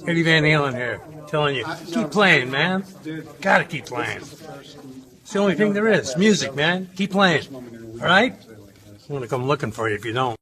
Eddie Van Halen here, telling you, keep playing, man. Gotta keep playing. It's the only thing there is. Music, man. Keep playing. All right? I'm gonna come looking for you if you don't.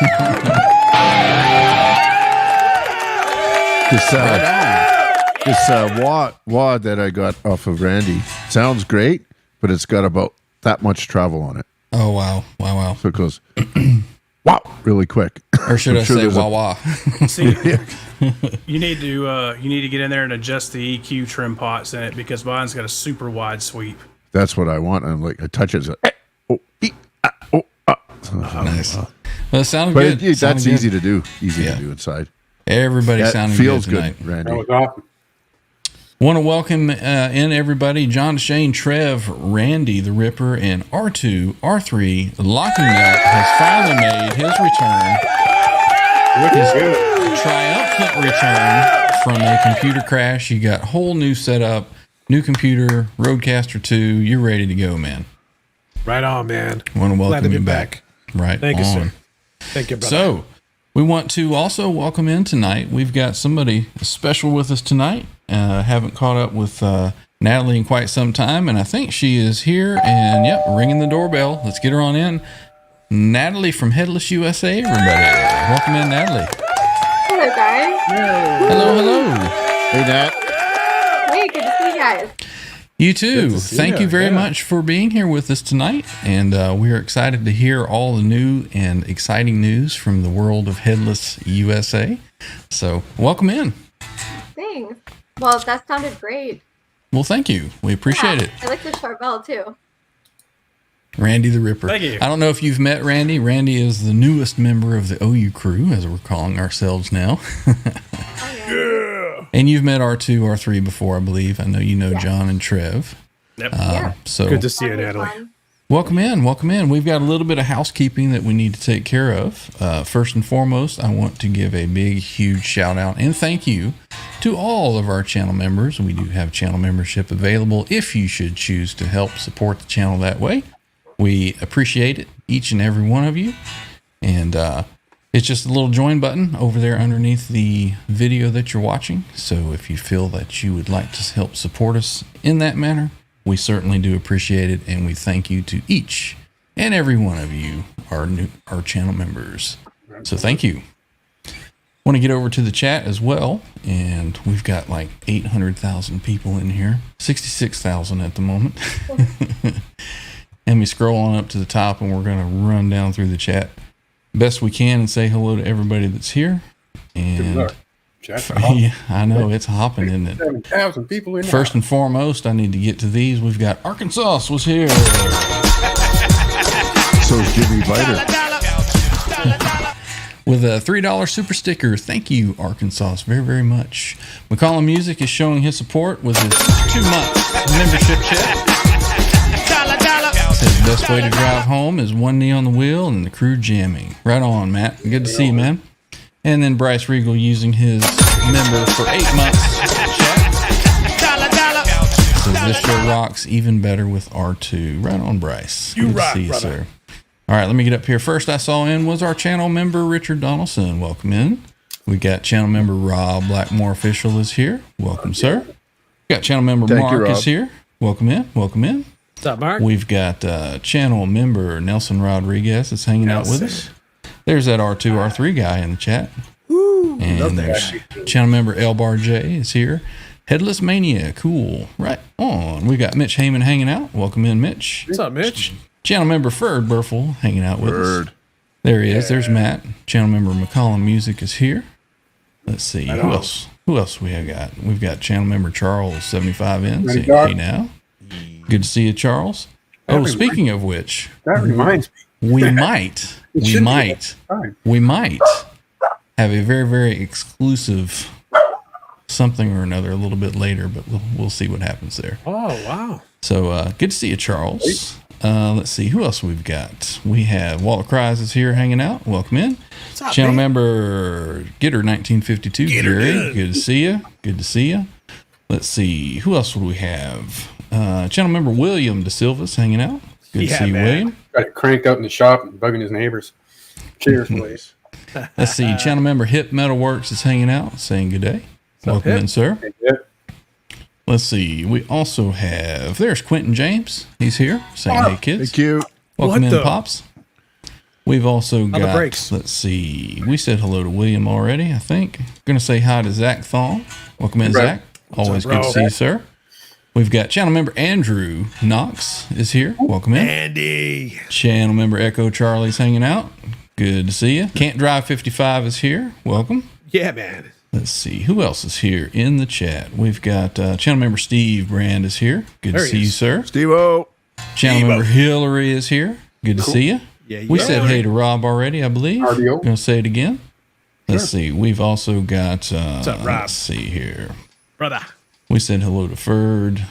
This wad that I got off of Randy sounds great, but it's got about that much travel on it. Oh, wow. So it goes, wow, really quick. Or should I say wah-wah? See, you need to get in there and adjust the EQ trim pots in it because mine's got a super wide sweep. That's what I want. I'm like, I touch it. It's like, Nice. Well, it sounded but good. That's easy to do. Easy to do inside. Everybody sounding feels good tonight. Good, Randy. That was awesome. Want to welcome in everybody, John, Shane, Trev, Randy the Ripper, and R2, R3, Locking Nut has finally made his return. His triumphant return from a computer crash. You got whole new setup, new computer, Rodecaster 2. You're ready to go, man. Right on, man. Want to Glad welcome to you be back. Right Thank on. you, sir. Thank you, brother. So, we want to also welcome in tonight. We've got somebody special with us tonight. Haven't caught up with Natalie in quite some time, and I think she is here. And yep, ringing the doorbell. Let's get her on in. Natalie from HEADLESS USA, everybody. Welcome in, Natalie. Hello, guys. Hello. Hey, Nat. Hey, good to see you guys. You too. Thank you very much for being here with us tonight. And we're excited to hear all the new and exciting news from the world of HEADLESS USA. So, welcome in. Thanks. Well, that sounded great. Well, thank you. We appreciate it. I like the short bell, too. Randy the Ripper. Thank you. I don't know if you've met Randy. Randy is the newest member of the OU crew, as we're calling ourselves now. And you've met R2, R3 before, I believe. I know you know John and Trev. Yep. So Good to see you, Natalie. welcome in. We've got a little bit of housekeeping that we need to take care of. First and foremost, I want to give a big, huge shout out and thank you to all of our channel members. We do have channel membership available if you should choose to help support the channel that way. We appreciate it, each and every one of you. And it's just a little join button over there underneath the video that you're watching. So if you feel that you would like to help support us in that manner, we certainly do appreciate it. And we thank you to each and every one of you, our channel members. So thank you. Want to get over to the chat as well. And we've got like 800,000 people in here, 66,000 at the moment. And we scroll on up to the top and we're going to run down through the chat best we can and say hello to everybody that's here. And yeah, I know it's hopping, isn't it? 7,000 people in First and foremost, I need to get to these. We've got Arkansas was here. So is Jimmy Biter. With a $3 super sticker. Thank you, Arkansas, very, very much. McCollum Music is showing his support with his 2-month membership check. Says the best way to drive home is one knee on the wheel and the crew jamming. Right on, Matt. Good to see you, man. And then Bryce Regal using his member for 8 months check. Says this show rocks even better with R2. Right on, Bryce. You Good rock, to see you, brother. sir. All right, let me get up here. First I saw in was our channel member, Richard Donaldson. Welcome in. We got channel member Rob Blackmore Official is here. Welcome, sir. We got channel member Thank Mark you, Rob. is here. Welcome in. Welcome in. What's up, Mark? We've got channel member Nelson Rodriguez that's hanging out with us. There's that R2, R3 guy in the chat. And there's channel member L Bar J is here. Headless Mania, cool. Right on. We got Mitch Heyman hanging out. Welcome in, Mitch. What's up, Mitch? Channel member Ferd Burful hanging out with us. Bird. There he is. There's Matt. Channel member McCollum Music is here. Let's see. Who else? Who else we have got? We've got channel member Charles 75 in. Saying, hey now. Good to see you, Charles. Oh, speaking of which, That reminds me. we might have a very, very exclusive something or another a little bit later, but we'll see what happens there. Oh, wow. So good to see you, Charles. Let's see who else we've got. We have Walter Cries is here hanging out. Welcome in. What's up, Channel man? member Getter 1952. Jerry, good to see you. Good to see you. Let's see who else would we have. Channel member William De Silva's hanging out. Good to see you, man. William. Got it cranked out in the shop and bugging his neighbors. Cheers, please. Let's see. Channel member Hip Metal Works is hanging out, saying good day. Welcome Hip? in, sir. Yeah. Let's see. We also have, there's Quentin James. He's here saying, hey, kids. Thank you. Welcome What in, the- Pops. We've also On the got, brakes. let's see, we said hello to William already, I think. Going to say hi to Zach Thong. Welcome in, Right. Zach. Always up, good to bro? see you, sir. We've got channel member Andrew Knox is here. Welcome in. Andy. Channel member Echo Charlie's hanging out. Good to see you. Can't Drive 55 is here. Welcome. Yeah, man. Let's see. Who else is here in the chat? We've got channel member Steve Brand is here. Good There to he see you, is. sir. Steve-O. Channel member Hillary is here. Good to see you. Yeah, We yeah. said hey to Rob already, I believe. RDO. Going to say it again. Let's see. We've also got, up, Rob? let's see here. Brother. We said hello to Ferd.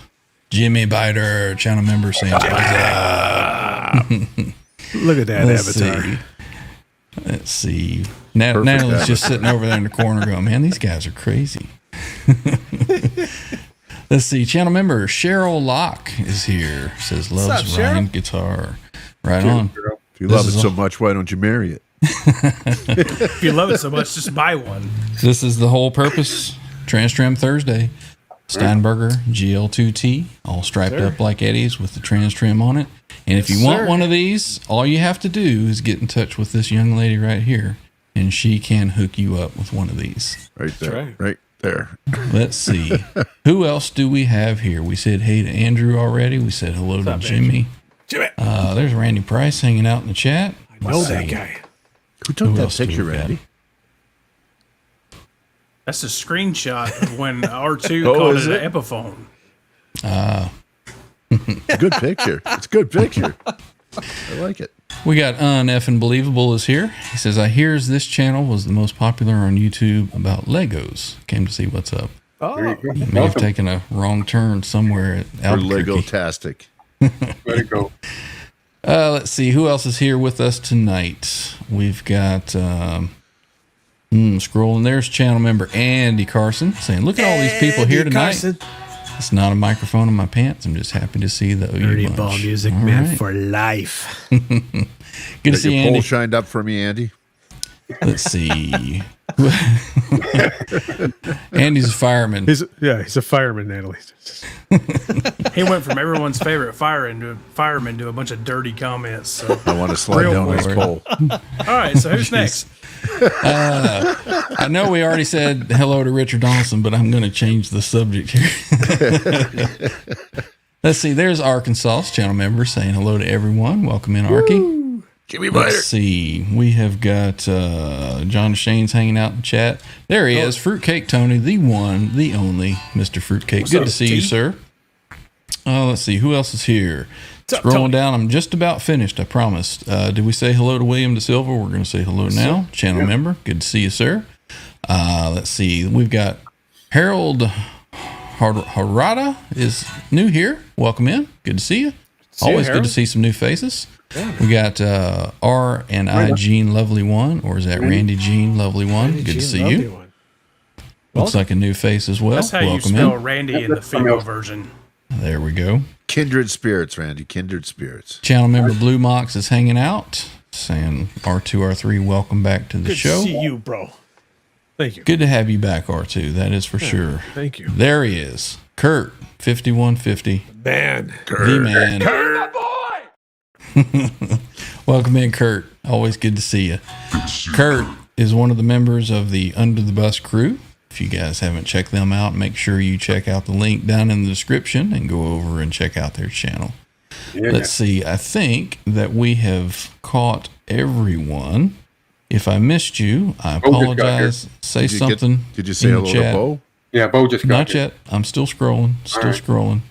Jimmy Biter, channel member saying what's up. Look at that Let's avatar. see. Let's see. Natalie's just sitting over there in the corner going, man, these guys are crazy. Let's see. Channel member Cheryl Locke is here. Says loves up, Cheryl? Ryan guitar. Right on. If you love This it is so all- much, why don't you marry it? If you love it so much, just buy one. This is the whole purpose. TransTrem Thursday. Steinberger GL2T, all striped up like Eddie's with the TransTrem on it. And if you want one of these, all you have to do is get in touch with this young lady right here, and she can hook you up with one of these. Right there. right. Right there. Let's see. Who else do we have here? We said hey to Andrew already. We said hello to up, Jimmy. Jimmy. There's Randy Price hanging out in the chat. I know that guy. Who took Who that else do picture, we got? Randy? That's a screenshot of when R2 Oh, called is it it? an Epiphone. It's a good picture. It's a good picture. I like it. We got Uneffin' Believable is here. He says, I hears this channel was the most popular on YouTube about Legos. Came to see what's up. Oh, There you go. May have taken a wrong turn somewhere at Or Albuquerque. Lego-tastic. Let it go. Let's see who else is here with us tonight. We've got scrolling. There's channel member Andy Carson saying, "Look at all these people here Andy tonight." Carson. It's not a microphone in my pants. I'm just happy to see the OU Dirty bunch. ball music, All man, right. for life. Good to Got see your Andy. pole shined up for me, Andy. Let's see. Andy's a fireman. He's a fireman, Natalie. He went from everyone's favorite fireman to a bunch of dirty comments. So. I want to slide Real down his quick. pole. All right, so who's next? I know we already said hello to Richard Donaldson, but I'm going to change the subject here. Let's see. There's Arkansas channel member saying hello to everyone. Welcome in, Arky. Jimmy Let's see. We have got John Shane's hanging out in the chat. There he is. Fruitcake Tony, the one, the only Mr. Fruitcake. Good to see you, sir. Let's see. Who else is here? up, Scrolling Tony? down. I'm just about finished, I promised. Did we say hello to William De Silva? We're going to say hello now. Channel member. Good to see you, sir. Let's see. We've got Harold Harada is new here. Welcome in. Good to see you. See you, Always good Harold. to see some new faces. We got R and I Gene Lovely One, or is that Randy Gene Lovely One? Good to see you. Looks like a new face as well. That's how you Welcome spell in. Randy in the female version. There we go. Kindred spirits, Randy. Kindred spirits. Channel member Blue Mox is hanging out, saying R2, R3, welcome back to the Good show. to see you, bro. Thank you. Good to have you back, R2. That is for sure. Thank you. There he is. Kurt, 5150. Man. The man. Welcome in, Kurt. Always good to see you. Kurt is one of the members of the Under the Bus crew. If you guys haven't checked them out, make sure you check out the link down in the description and go over and check out their channel. Yeah. Let's see. I think that we have caught everyone. If I missed you, I Bo just got here. apologize. Say Did you get- something. Did you say in hello chat. to Bo? Yeah, Bo just got Not here. yet. I'm still scrolling. Still All right. scrolling.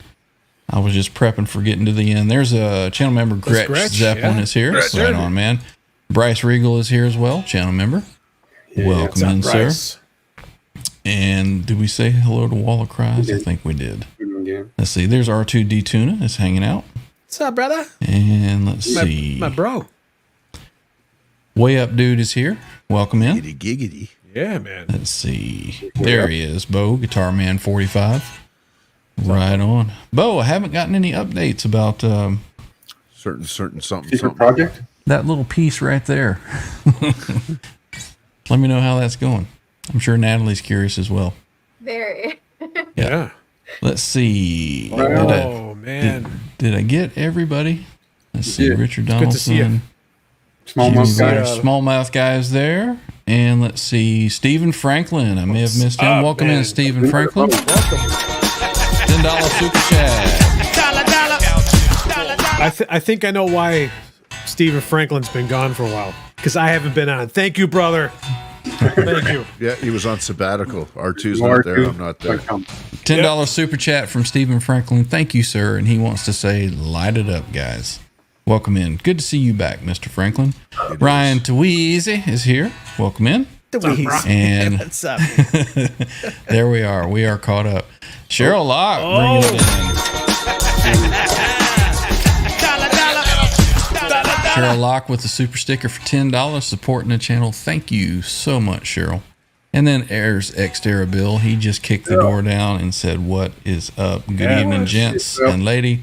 I was just prepping for getting to the end. There's a channel member, Gretch, Gretch, Zeppelin yeah. is here. Gretch. Right on, man. Bryce Regal is here as well, channel member. Welcome in, sir. Bryce? And did we say hello to Wall of Cries? I think we did. Yeah. Let's see. There's R2D Tuna is hanging out. What's up, brother? And let's see. My bro. Way Up Dude is here. Welcome in. Giggity, giggity. Yeah, man. Let's see. There he is, Bo, Guitar Man 45. Right on. Bo, I haven't gotten any updates about Certain something, Secret something. project? that little piece right there. Let me know how that's going. I'm sure Natalie's curious as well. Very. Yeah. Let's see. Oh, man. Did I get everybody? Let's see. Yeah. Richard good to see you. Donaldson. Smallmouth guy. Smallmouth guys there. And let's see, Stephen Franklin. I may have missed him. up, Welcome man? in, Stephen Franklin. $10 super chat. I think I know why Stephen Franklin's been gone for a while. Because I haven't been on. Thank you, brother. Thank you. Yeah, he was on sabbatical. R2's not there. I'm not there. $10 super chat from Stephen Franklin. Thank you, sir. And he wants to say, light it up, guys. Welcome in. Good to see you back, Mr. Franklin. Ryan Tweezy is here. Welcome in. And What's up? there we are. We are caught up. Cheryl Locke bringing it in. Cheryl Locke with the super sticker for $10, supporting the channel. Thank you so much, Cheryl. And then Airs Xterra Bill. He just kicked the door down and said, "What is up? Good evening, gents and lady."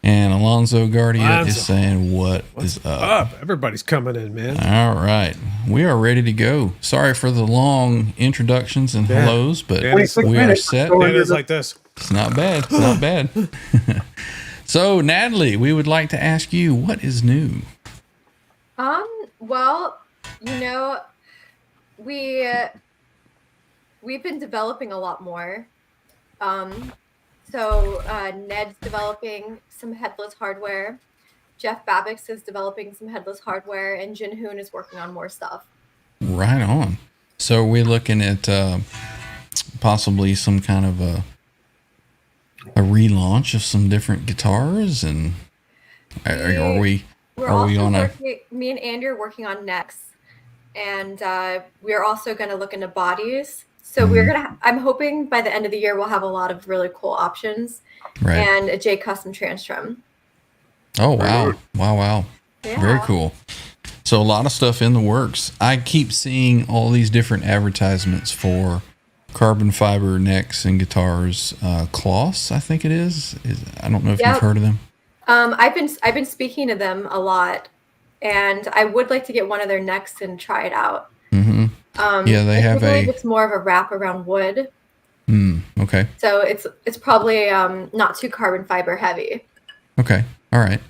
And Alonzo Guardia is saying, "What is up?" Everybody's coming in, man. All right. We are ready to go. Sorry for the long introductions and hellos, but we are set. It is like this. It's not bad. It's not bad. So, Natalie, we would like to ask you, what is new? Well, we've been developing a lot more. So Ned's developing some headless hardware. Jeff Babix is developing some headless hardware, and Jin Hoon is working on more stuff. Right on. So, are we looking at possibly some kind of a relaunch of some different guitars, and are we on a? Me and Andy are working on necks, and we're also going to look into bodies. So I'm hoping by the end of the year we'll have a lot of really cool options, and a J Custom TransTrem. Oh wow! Wow! Yeah. Very cool. So a lot of stuff in the works. I keep seeing all these different advertisements for carbon fiber necks and guitars. Kloss, I think it is. I don't know if you've heard of them. I've been speaking to them a lot, and I would like to get one of their necks and try it out. Mm-hmm. Yeah, they have it's more of a wrap around wood. Okay. So it's probably not too carbon fiber heavy. Okay. All right.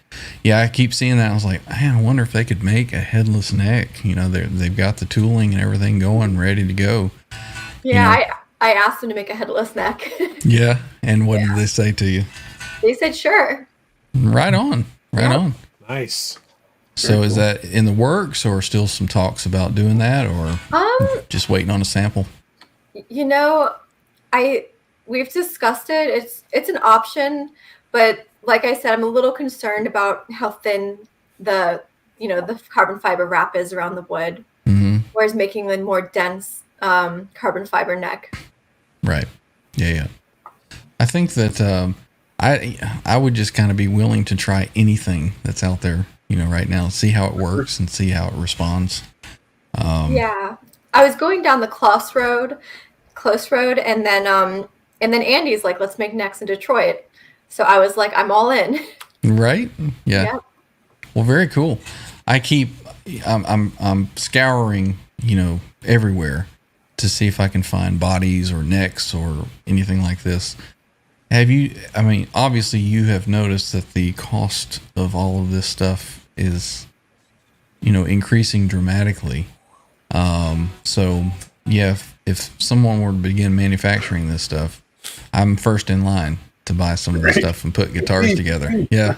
Yeah, I keep seeing that. I was like, man, I wonder if they could make a headless neck. They've got the tooling and everything going, ready to go. Yeah, I asked them to make a headless neck. Yeah. And what did they say to you? They said sure. Right on. Right on. Nice. So is that in the works, or still some talks about doing that, or just waiting on a sample? We've discussed it. It's an option, but like I said, I'm a little concerned about how thin the carbon fiber wrap is around the wood, whereas making a more dense carbon fiber neck. Right. Yeah. I think that I would just kind of be willing to try anything that's out there, right now, see how it works and see how it responds. Yeah, I was going down the close road, and then Andy's like, let's make necks in Detroit. So I was like, I'm all in. Right? Yeah. Well, very cool. I'm scouring, everywhere to see if I can find bodies or necks or anything like this. Obviously you have noticed that the cost of all of this stuff is, increasing dramatically. So yeah, if someone were to begin manufacturing this stuff, I'm first in line to buy some of this stuff and put guitars together. Yeah.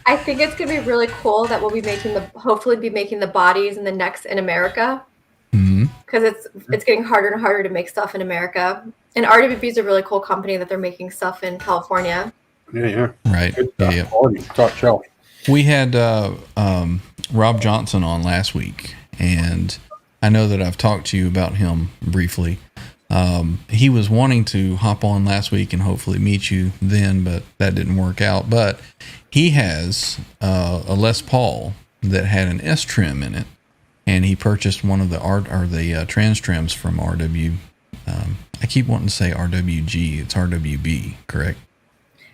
I think it's going to be really cool that we'll be hopefully be making the bodies and the necks in America. Because it's getting harder and harder to make stuff in America. And RWB is a really cool company that they're making stuff in California. Yeah. Right. Yeah. Quality, top shelf. We had Rob Johnson on last week, and I know that I've talked to you about him briefly. He was wanting to hop on last week and hopefully meet you then, but that didn't work out. But he has a Les Paul that had an S trim in it, and he purchased one of the TransTrems from RW. I keep wanting to say RWG. It's RWB, correct?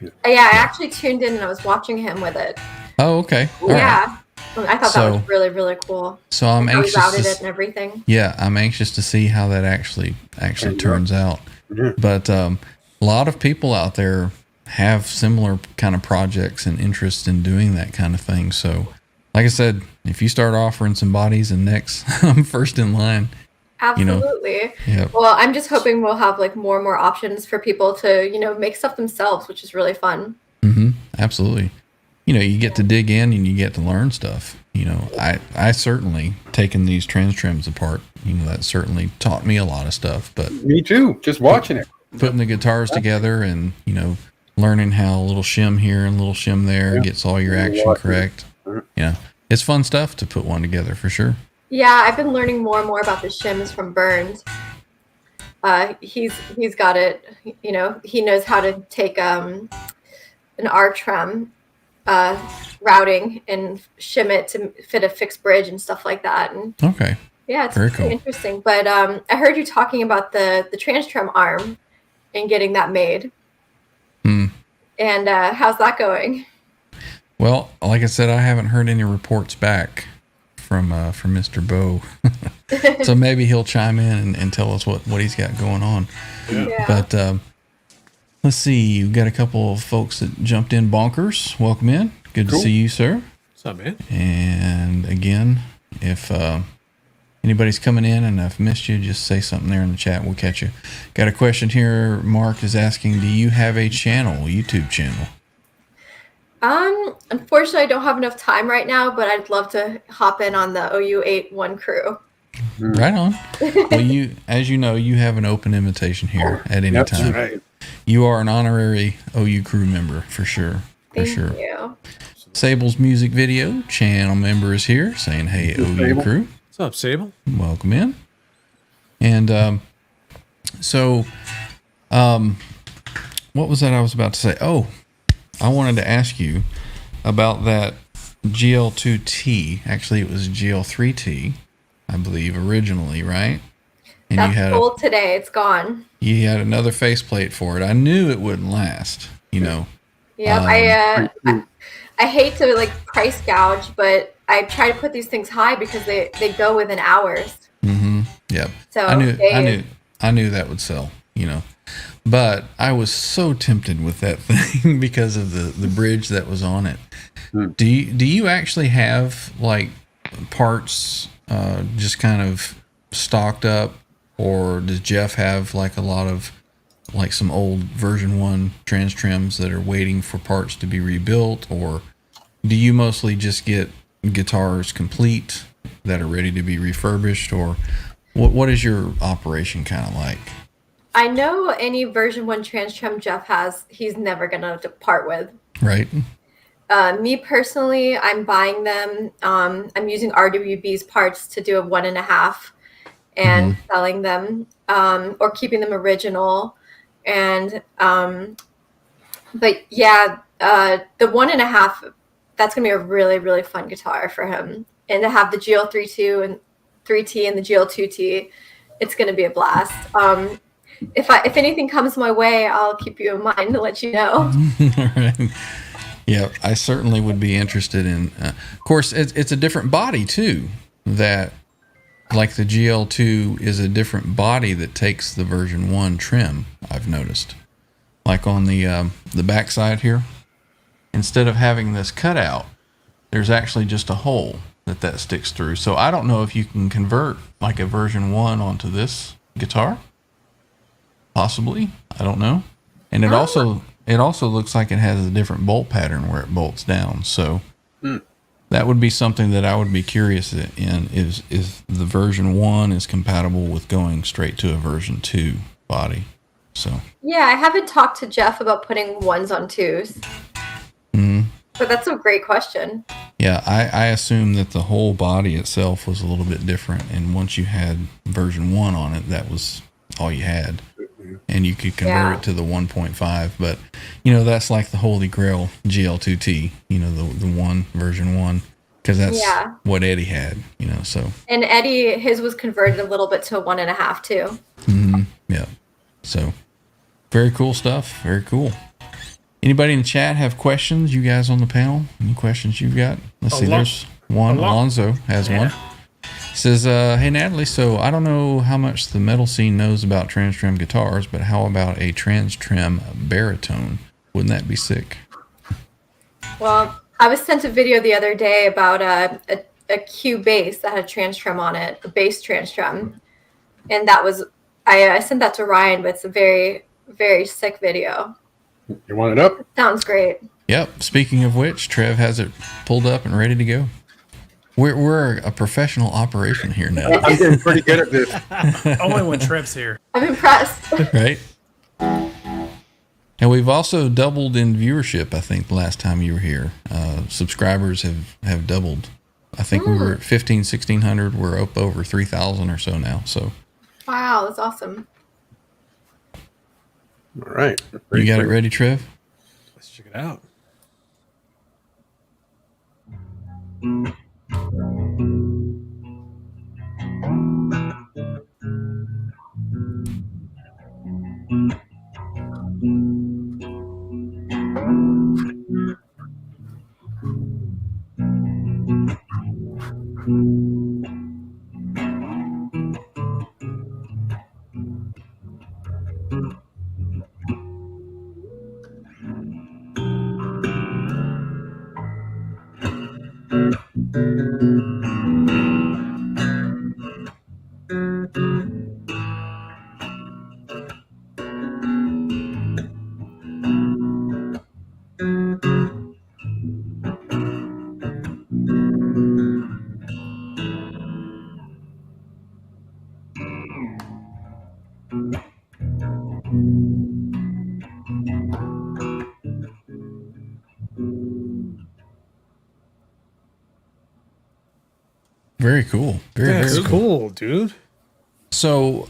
Yeah, I actually tuned in and I was watching him with it. Oh, okay. All right. I thought that So- was really, really cool. So I'm How he anxious routed to it and everything. Yeah, I'm anxious to see how that actually turns out. But a lot of people out there have similar kind of projects and interest in doing that kind of thing. So like I said, if you start offering some bodies and necks, I'm first in line. Absolutely. Yep. Well, I'm just hoping we'll have like more and more options for people to, make stuff themselves, which is really fun. Absolutely. You get to dig in and you get to learn stuff. I certainly taken these TransTrems apart. That certainly taught me a lot of stuff. But Me too. Just watching it. putting the guitars together and learning how a little shim here and a little shim there gets all your action correct. It's fun stuff to put one together for sure. Yeah, I've been learning more and more about the shims from Burns. He's got it. He knows how to take an R-trem routing and shim it to fit a fixed bridge and stuff like that. And Okay. yeah, it's Very pretty cool. interesting. But I heard you talking about the TransTrem arm and getting that made. And how's that going? Well, like I said, I haven't heard any reports back from Mr. Bo. So maybe he'll chime in and tell us what he's got going on. Yeah. But let's see. We've got a couple of folks that jumped in. Bonkers, welcome in. Good to see you, sir. What's up, man? And again, if anybody's coming in and I've missed you, just say something there in the chat. We'll catch you. Got a question here. Mark is asking, do you have a YouTube channel? Unfortunately, I don't have enough time right now, but I'd love to hop in on the OU81 crew. Right on. Well, as you know, you have an open invitation here at any That's time. right. You are an honorary OU crew member for sure. Thank you. Sable's music video channel member is here saying, hey, OU Sable. crew. What's up, Sable? Welcome in. And what was that I was about to say? Oh, I wanted to ask you about that GL2T. Actually, it was GL3T, I believe, originally, right? And That's sold today. It's gone. you had another faceplate for it. I knew it wouldn't last, Yep. I hate to like price gouge, but I try to put these things high because they go within hours. Yep. So I knew that would sell, But I was so tempted with that thing because of the bridge that was on it. Do you actually have like parts just kind of stocked up, or does Jeff have like a lot of like some old version 1 TransTrems that are waiting for parts to be rebuilt, or do you mostly just get guitars complete that are ready to be refurbished, or what is your operation kind of like? I know any version 1 TransTrem Jeff has, he's never going to part with. Right. Me personally, I'm buying them. I'm using RWB's parts to do a 1.5 and selling them, or keeping them original. And, but yeah, the 1.5, that's going to be a really, really fun guitar for him. And to have the GL32 and 3T and the GL2T, it's going to be a blast. If anything comes my way, I'll keep you in mind to let you know. All right. Yeah, I certainly would be interested in. Of course, it's a different body too. That, like the GL2 is a different body that takes the version 1 trim. I've noticed, like on the backside here, instead of having this cutout, there's actually just a hole that sticks through. So I don't know if you can convert like a version 1 onto this guitar. Possibly, I don't know. And it also looks like it has a different bolt pattern where it bolts down. So that would be something that I would be curious in, is the version 1 is compatible with going straight to a version 2 body. So yeah, I haven't talked to Jeff about putting 1s on 2s. But that's a great question. yeah, I assume that the whole body itself was a little bit different, and once you had version 1 on it, that was all you had. And you could convert it to the 1.5, but that's like the holy grail GL2T, the 1 version 1, because that's what Eddie had, so. And Eddie, his was converted a little bit to a 1.5 too. Yeah. So very cool stuff. Very cool. Anybody in the chat have questions? You guys on the panel, any questions you've got? Let's see. There's one. Alonzo has one. Says, hey, Natalie, so I don't know how much the metal scene knows about TransTrem guitars, but how about a TransTrem baritone? Wouldn't that be sick? Well, I was sent a video the other day about a Q bass that had TransTrem on it, a bass TransTrem, and that was I sent that to Ryan, but it's a very, very sick video. You want it up? Sounds great. Yep. Speaking of which, Trev has it pulled up and ready to go. We're a professional operation here now, I'm getting pretty good at this. Only when Trev's here. I'm impressed. right? And we've also doubled in viewership. I think the last time you were here, subscribers have doubled. I think we were at 1,600. We're up over 3,000 or so now. So Wow, that's awesome. All right. you got it ready, Trev? Let's check it out. Very cool. That's Very cool, dude. So,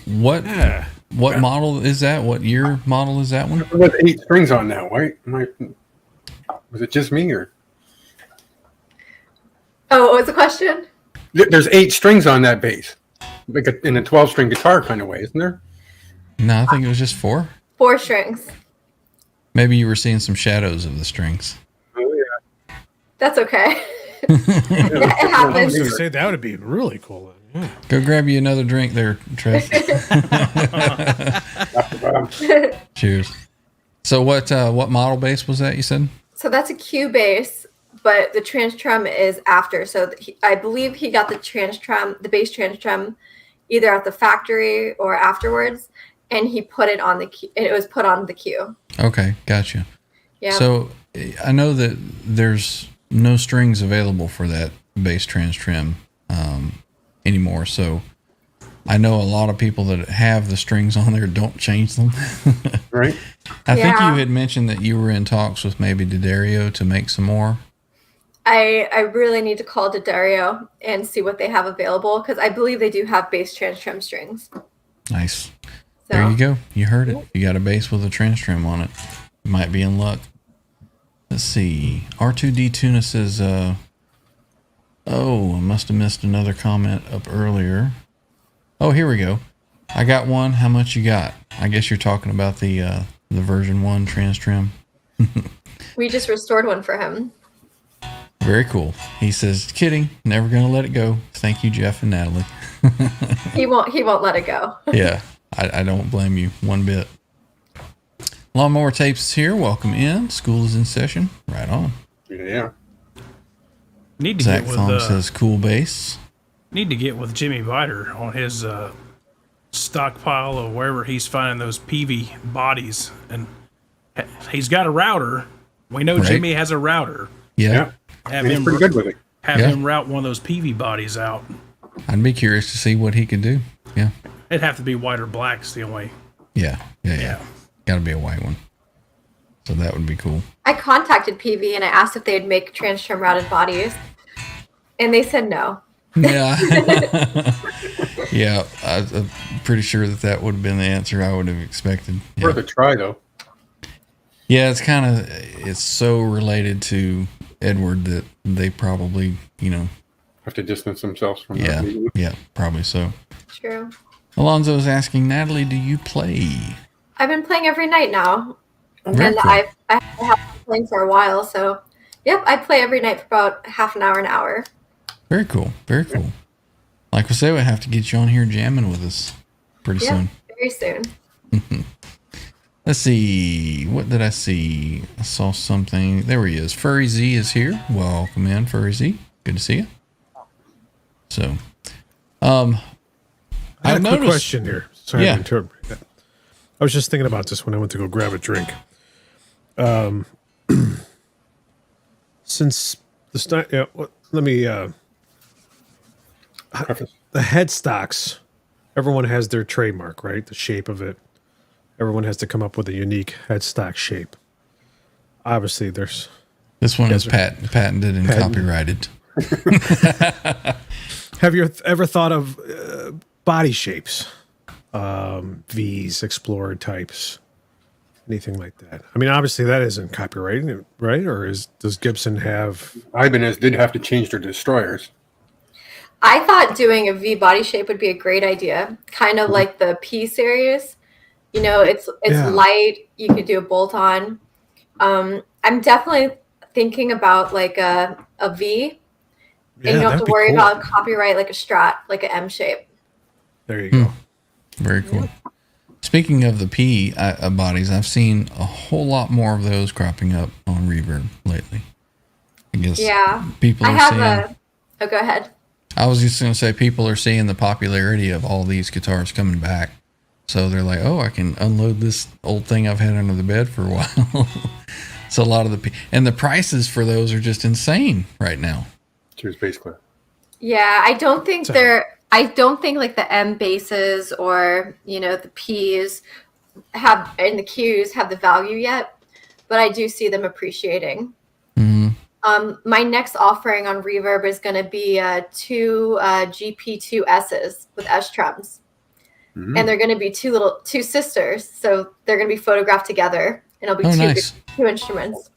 what Yeah. what model is that? What year model is that one? There was 8 strings on that, right? Was it just me or? Oh, what was the question? There's 8 strings on that bass, like in a 12-string guitar kind of way, isn't there? No, I think it was just 4. 4 strings. Maybe you were seeing some shadows of the strings. Oh yeah. That's okay. It I was happens. going to say that would be really cool. Yeah. Go grab you another drink there, Trev. Cheers. So what model bass was that you said? So that's a Q bass, but the TransTrem is after. So I believe he got the TransTrem, the bass TransTrem, either at the factory or afterwards, and he put it on the Q. It was put on the Q. Okay, gotcha. Yeah. So I know that there's no strings available for that bass TransTrem anymore. So I know a lot of people that have the strings on there don't change them. Right. I think Yeah. you had mentioned that you were in talks with maybe D'Addario to make some more. I really need to call D'Addario and see what they have available because I believe they do have bass TransTrem strings. Nice. So There you go. You heard it. You got a bass with a TransTrem on it. You might be in luck. Let's see. R2D Tuna says, I must have missed another comment up earlier. Oh, here we go. I got one. How much you got? I guess you're talking about the version 1 TransTrem. we just restored one for him. Very cool. He says, kidding. Never going to let it go. Thank you, Jeff and Natalie. He won't let it go. Yeah, I don't blame you one bit. Lawnmower Tapes is here. Welcome in. School is in session. Right on. Yeah. Need to Zach get Thom with says, cool bass. need to get with Jimmy Viter on his stockpile of wherever he's finding those PV bodies, and he's got a router. We know Right. Jimmy has a router. Yeah. Have He's him pretty good with it. have Yeah. him route one of those PV bodies out. I'd be curious to see what he could do. Yeah. It'd have to be white or black. It's the only. Yeah. Got to be a white one. So that would be cool. I contacted PV and I asked if they'd make TransTrem routed bodies, and they said no. Yeah. Yeah. I'm pretty sure that would have been the answer I would have expected. Yeah. Worth a try though. Yeah, it's so related to Edward that they probably, Have to distance themselves from yeah, that. yeah, probably so. True. Alonzo's asking, Natalie, do you play? I've been playing every night now, Very and cool. I have been playing for a while. So, yep, I play every night for about half an hour, an hour. Very cool. Very cool. Like we say, we have to get you on here jamming with us pretty Yeah, soon. very soon. Let's see. What did I see? I saw something. There he is. Furry Z is here. Welcome in, Furry Z. Good to see you. So, I have a quick noticed- question here. Sorry Yeah. to interrupt. I was just thinking about this when I went to go grab a drink. Since the start, let me. The headstocks, everyone has their trademark, right? The shape of it. Everyone has to come up with a unique headstock shape. Obviously, there's. This one is patented and copyrighted. Have you ever thought of body shapes? V's, Explorer types, anything like that? I mean, obviously that isn't copyrighted, right? Or does Gibson have? Ibanez did have to change their destroyers. I thought doing a V body shape would be a great idea, kind of like the P series. You know, it's light. You could do a bolt on. I'm definitely thinking about like a V, and you don't have that'd to be worry cool. about copyright like a strat, like an M shape. There you go. Very cool. Speaking of the P bodies, I've seen a whole lot more of those cropping up on Reverb lately. I guess people I are have seeing. Oh, go ahead. I was just going to say people are seeing the popularity of all these guitars coming back. So they're like, oh, I can unload this old thing I've had under the bed for a while. So a lot of and the prices for those are just insane right now. Cheers, bass clear. Yeah, I don't think like the M basses or, you know, the P's and the Q's have the value yet, but I do see them appreciating. My next offering on Reverb is going to be two GP2S's with S-Trems. And they're going to be two sisters. So they're going to be photographed together, and it'll be two instruments.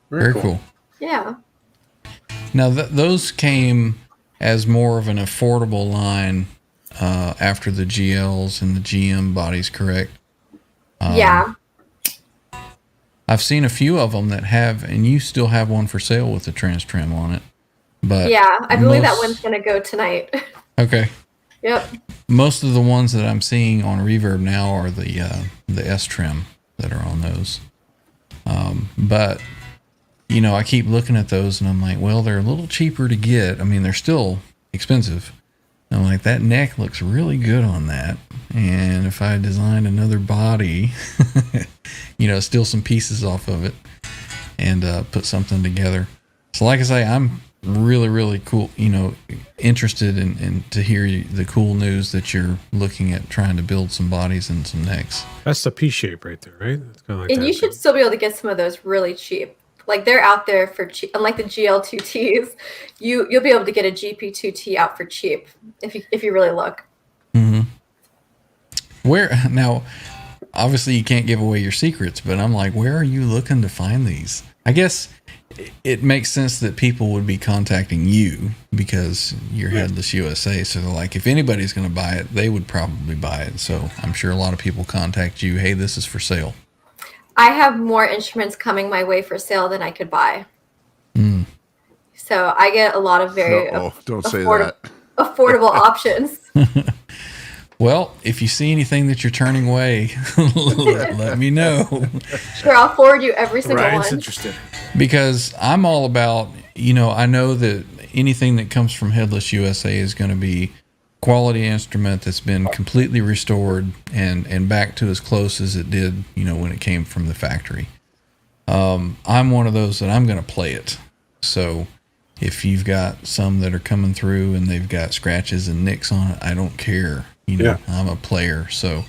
Very cool. Yeah. Now, those came as more of an affordable line after the GLs and the GM bodies, correct? Yeah. I've seen a few of them that have, and you still have one for sale with the TransTrem on it. But yeah, I believe that one's going to go tonight. Okay. Yep. Most of the ones that I'm seeing on Reverb now are the S-Trem that are on those. But, you know, I keep looking at those and I'm like, well, they're a little cheaper to get. I mean, they're still expensive. I'm like, that neck looks really good on that. And if I designed another body, you know, steal some pieces off of it and put something together. So like I say, I'm really, really cool, you know, interested in to hear the cool news that you're looking at trying to build some bodies and some necks. That's the P shape right there, right? It's kind of like And that you should still be able to get some of those really cheap. Like they're out there for cheap. Unlike the GL2Ts, you'll be able to get a GP2T out for cheap if you really look. Mm-hmm. Where now? Obviously, you can't give away your secrets, but I'm like, where are you looking to find these? I guess it makes sense that people would be contacting you because you're Headless USA. So they're like, if anybody's going to buy it, they would probably buy it. So I'm sure a lot of people contact you. Hey, this is for sale. I have more instruments coming my way for sale than I could buy. So I get a lot of very don't say that. affordable options. Well, if you see anything that you're turning away, let me know. Sure, I'll forward you every single Ryan's one. interested. Because I'm all about, you know, I know that anything that comes from Headless USA is going to be quality instrument that's been completely restored and back to as close as it did, you know, when it came from the factory. I'm one of those that I'm going to play it. So if you've got some that are coming through and they've got scratches and nicks on it, I don't care. You know, I'm a player. So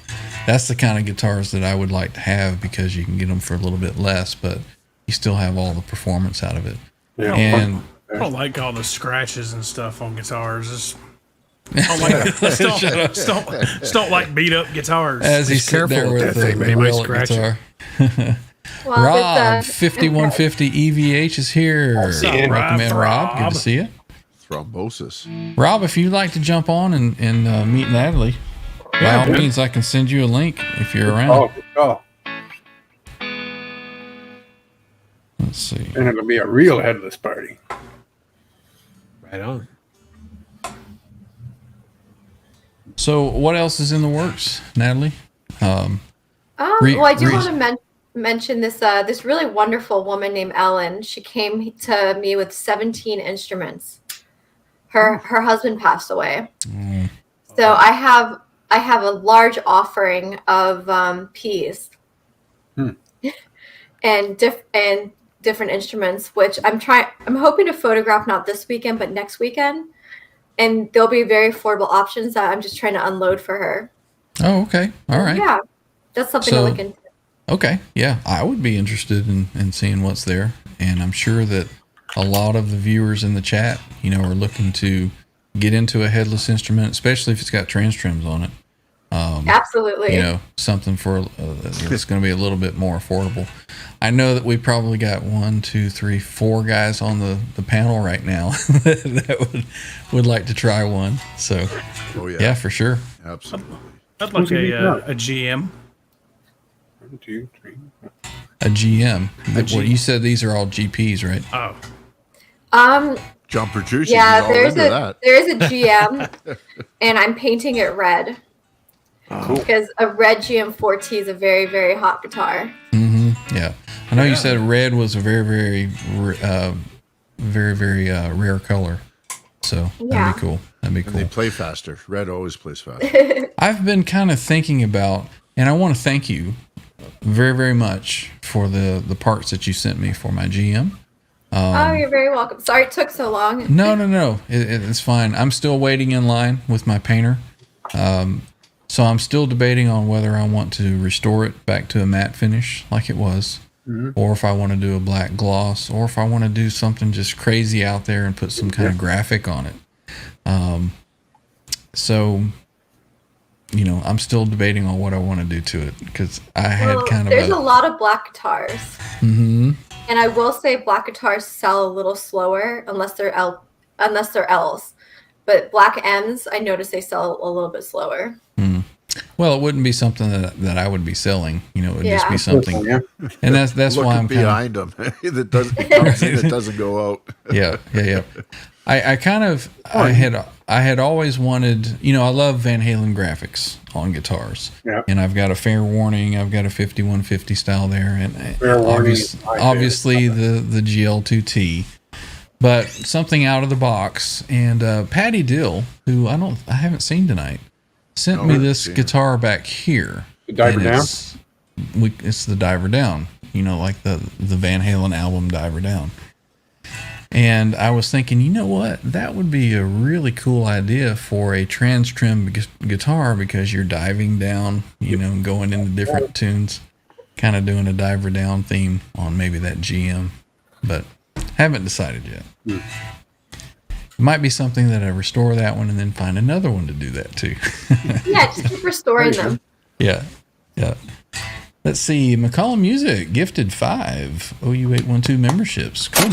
that's the kind of guitars that I would like to have because you can get them for a little bit less, but you still have all the performance out of it. Yeah. And I don't like all the scratches and stuff on guitars. I just don't like beat up guitars. as he's sitting there with that the thing, man. He might relic scratch guitar. Well, Rob, it's, 5150 EVH is here. up, Welcome in, Rob. Good to see you. Thrombosis. Rob, if you'd like to jump on and meet Natalie, by all means, I can send you a link if you're around. Oh. Let's see. And it'll be a real headless party. Right on. So what else is in the works, Natalie? Well, I do want to mention this this really wonderful woman named Ellen. She came to me with 17 instruments. Her husband passed away, so I have a large offering of peas and different instruments, which I'm hoping to photograph not this weekend but next weekend, and there'll be very affordable options that I'm just trying to unload for her. Oh, okay. All right. Yeah, that's something to look into. Okay. Yeah, I would be interested in seeing what's there, and I'm sure that a lot of the viewers in the chat, are looking to get into a headless instrument, especially if it's got TransTrems on it. Absolutely. Something for that's going to be a little bit more affordable. I know that we probably got 1, 2, 3, 4 guys on the panel right now that would like to try one. So, yeah, for sure. Absolutely. I'd like a GM. 1, 2, 3. A GM. Well, you said these are all GPs, right? Oh. Jumper juicy. Yeah, there is a GM, and I'm painting it red. Because a red GM4T is a very, very hot guitar. Yeah, I know you said red was a very, very, very rare color. So that'd be cool. That'd be cool. They play faster. Red always plays faster. I've been kind of thinking about, and I want to thank you very, very much for the parts that you sent me for my GM. You're very welcome. Sorry it took so long. No. It's fine. I'm still waiting in line with my painter. So I'm still debating on whether I want to restore it back to a matte finish like it was, or if I want to do a black gloss, or if I want to do something just crazy out there and put some kind of graphic on it. So, I'm still debating on what I want to do to it, because I had there's a lot of black guitars. And I will say black guitars sell a little slower unless they're L's. But black M's, I notice they sell a little bit slower. Well, it wouldn't be something that I would be selling. It would just be something. And that's why I'm behind them. That doesn't go out. Yeah. I had always wanted, I love Van Halen graphics on guitars. Yeah. And I've got a Fair Warning, I've got a 5150 style there, and obviously the GL2T. But something out of the box. And Patty Dill, who I haven't seen tonight, sent me this guitar back here. The Diver Down? It's the Diver Down. Like the Van Halen album Diver Down. And I was thinking, you know what? That would be a really cool idea for a TransTrem guitar, because you're diving down, going into different tunes, kind of doing a Diver Down theme on maybe that GM. But haven't decided yet. It might be something that I restore that one and then find another one to do that too. Yeah, just keep restoring them. Yeah. Let's see. McCollum Music gifted 5 OU812 memberships. Cool.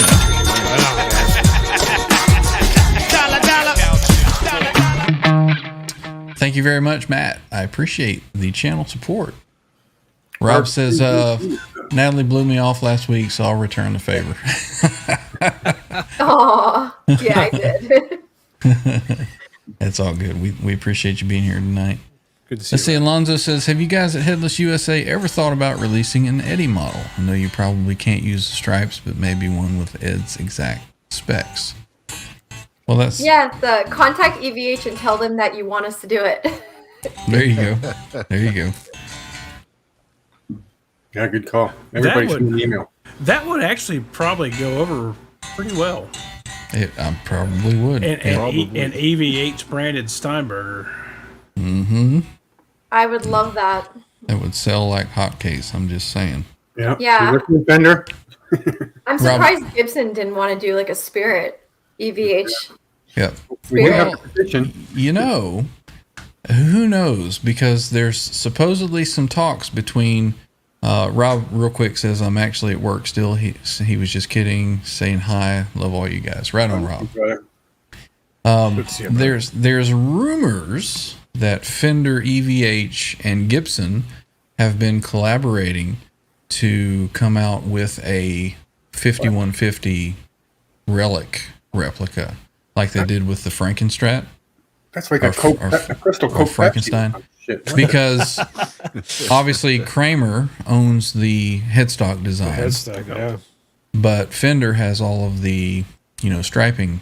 Thank you very much, Matt. I appreciate the channel support. Rob says, Natalie blew me off last week, so I'll return the favor. Oh, yeah, I did. That's all good. We appreciate you being here tonight. Good to see Let's see. Alonzo says, have you guys at Headless USA ever thought about releasing an Eddie model? I know you probably can't use the stripes, but maybe one with Ed's exact specs. Well, that's... Yeah, contact EVH and tell them that you want us to do it. There you go. There you go. Yeah, good call. Everybody send an email. That would actually probably go over pretty well. I probably would. And EVH branded Steinberger. Mm-hmm. I would love that. That would sell like hotcakes. I'm just saying. Yeah. Yeah. Fender. I'm surprised Gibson didn't want to do like a Spirit EVH. Yep. We have Well, a petition. who knows? Because there's supposedly some talks between... Rob, real quick, says, I'm actually at work still. He was just kidding, saying hi. Love all you guys. Right on, Rob. There's rumors that Fender, EVH, and Gibson have been collaborating to come out with a 5150 relic replica, like they did with the Frankenstrat. That's like a Crystal Coke Frankenstein. Shit. because obviously Kramer owns the headstock design, Headstock, yeah. but Fender has all of the, striping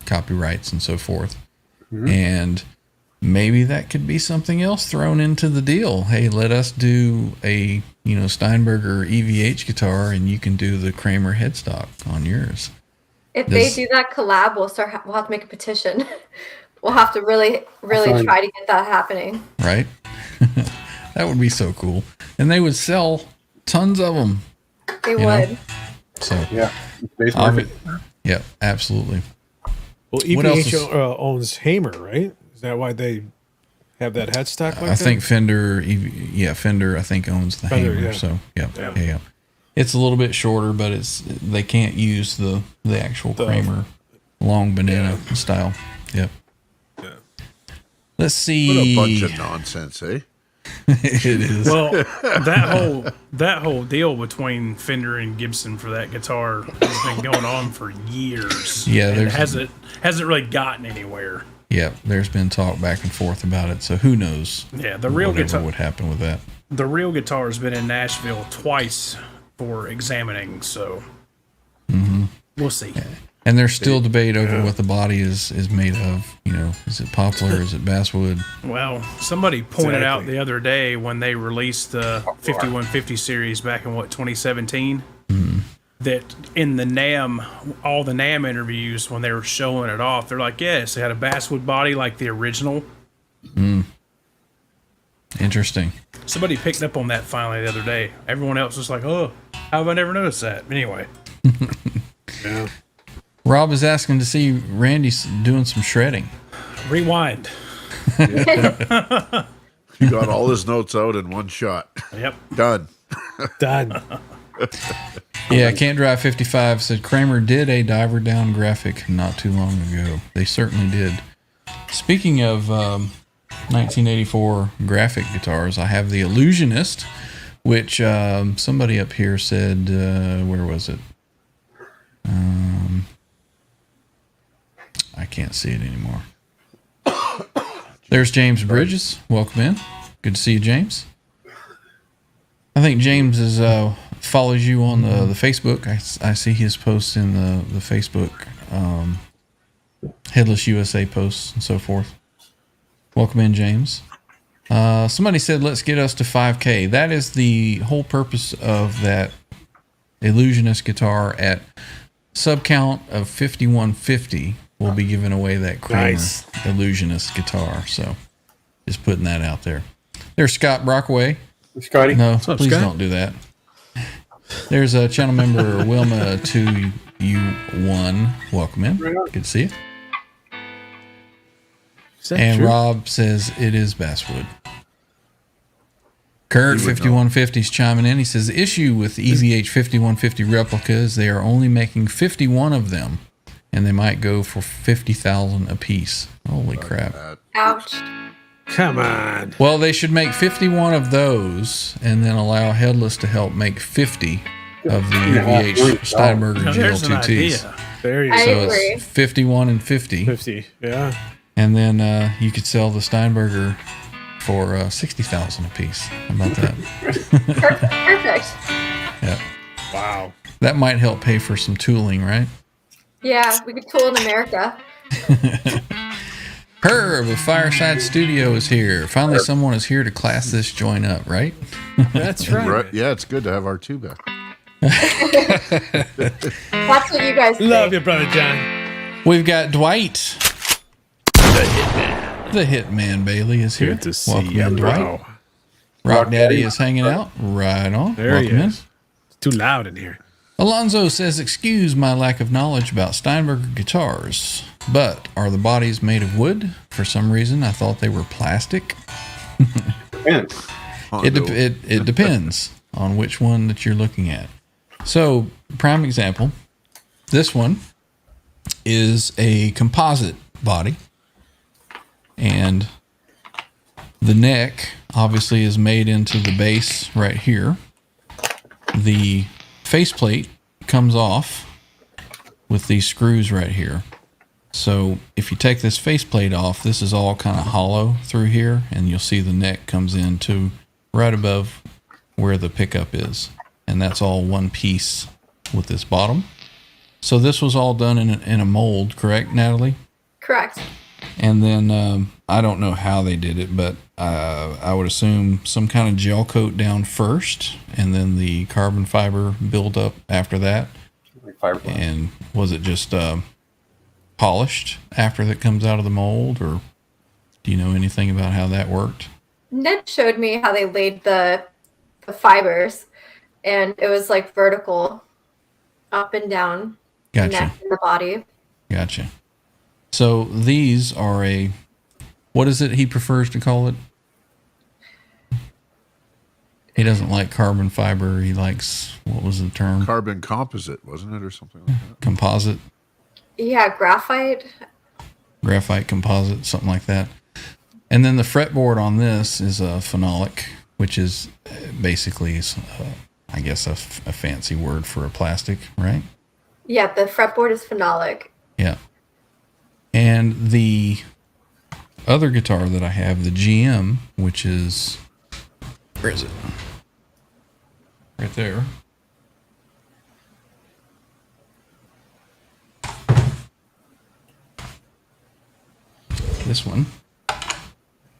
copyrights and so forth. And maybe that could be something else thrown into the deal. Hey, let us do a, Steinberger EVH guitar and you can do the Kramer headstock on yours. If they do that collab, we'll have to make a petition. We'll have to really try to get that happening. Right? That would be so cool. And they would sell tons of them. They would. So, Yeah. Base market. yeah, absolutely. Well, What else EVH is- owns Hamer, right? Is that why they have that headstock like I that? think Fender, Fender, I think owns the Fender, Hamer. yeah. So, yeah. Yeah. It's a little bit shorter, but they can't use the actual Kramer long banana style. Yep. Yeah. Let's What see. a bunch of nonsense, eh? It is. Well, that whole deal between Fender and Gibson for that guitar has been going on for years. Yeah, and it there's- hasn't really gotten anywhere. Yeah, there's been talk back and forth about it. So who knows? Yeah, the real Whatever guitar would happen with that. the real guitar has been in Nashville twice for examining, so we'll see. And there's still debate over what the body is made of. Is it poplar? Is it basswood? Well, somebody pointed out Exactly. the other day when they released the 5150 series back in 2017, that in the NAMM, all the NAMM interviews when they were showing it off, they're like, yes, it had a basswood body like the original. Interesting. Somebody picked up on that finally the other day. Everyone else was like, oh, how have I never noticed that? Anyway, Yeah. Rob is asking to see Randy doing some shredding. rewind. He got all his notes out in one shot. Yep. Done. Done. Yeah, Can't Drive 55 said Kramer did a diver down graphic not too long ago. They certainly did. Speaking of 1984 graphic guitars, I have the Illusionist, which somebody up here said, where was it? I can't see it anymore. There's James Bridges. Welcome in. Good to see you, James. I think James is follows you on the Facebook. I see his posts in the Facebook Headless USA posts and so forth. Welcome in, James. Somebody said, let's get us to 5K. That is the whole purpose of that Illusionist guitar. At sub count of 5150, we'll be giving away that Kramer Nice. Illusionist guitar. So just putting that out there. There's Scott Brockway. Scotty. No, up, please Scott? don't do that. There's a channel member, Wilma 2U1. Welcome in. Good to see you. Is that And true? Rob says it is basswood. Kurt 5150's chiming in. He says the issue with the EVH 5150 replicas, they are only making 51 of them, and they might go for 50,000 a piece. Holy crap! Ouch. Come on. Well, they should make 51 of those, and then allow Headless to help make 50 of the EVH Steinberger Now, there's an GL2Ts. idea. There you I go. So agree. it's 51 and 50. 50. Yeah. And then you could sell the Steinberger for 60,000 a piece. How about that? Perfect. Yeah, Wow. that might help pay for some tooling, right? Yeah, we could tool in America. Herb of Fireside Studio is here. Finally, someone is here to class this joint up, right? That's right. Right. Yeah, it's good to have our two back. That's what you guys Love think. you, brother John. We've got Dwight, the Hitman Bailey is here. Good to see Welcome you, in, Dwight. bro. Rock Daddy is hanging out. Right on. There Welcome he in. is. It's too loud in here. Alonzo says, excuse my lack of knowledge about Steinberger guitars, but are the bodies made of wood? For some reason, I thought they were plastic. Man, It depends on which one that you're looking at. So, prime example, this one is a composite body, and the neck obviously is made into the base right here. The faceplate comes off with these screws right here. So if you take this faceplate off, this is all kind of hollow through here, and you'll see the neck comes in to right above where the pickup is. And that's all one piece with this bottom. So this was all done in a mold, correct, Natalie? Correct. And then I don't know how they did it, but I would assume some kind of gel coat down first, and then the carbon fiber build up after that. Like fiberglass. And was it just polished after that comes out of the mold, or do you know anything about how that worked? Ned showed me how they laid the fibers, and it was like vertical, up and down, the Gotcha. neck and the body. Gotcha. So these are what is it he prefers to call it? He doesn't like carbon fiber. He likes, what was the term? Carbon composite, wasn't it, or something like that? Composite. Yeah, graphite. Graphite composite, something like that. And then the fretboard on this is a phenolic, which is basically, I guess, a fancy word for a plastic, right? Yeah, the fretboard is phenolic. Yeah. And the other guitar that I have, the GM, which is, where is it? Right there. This one.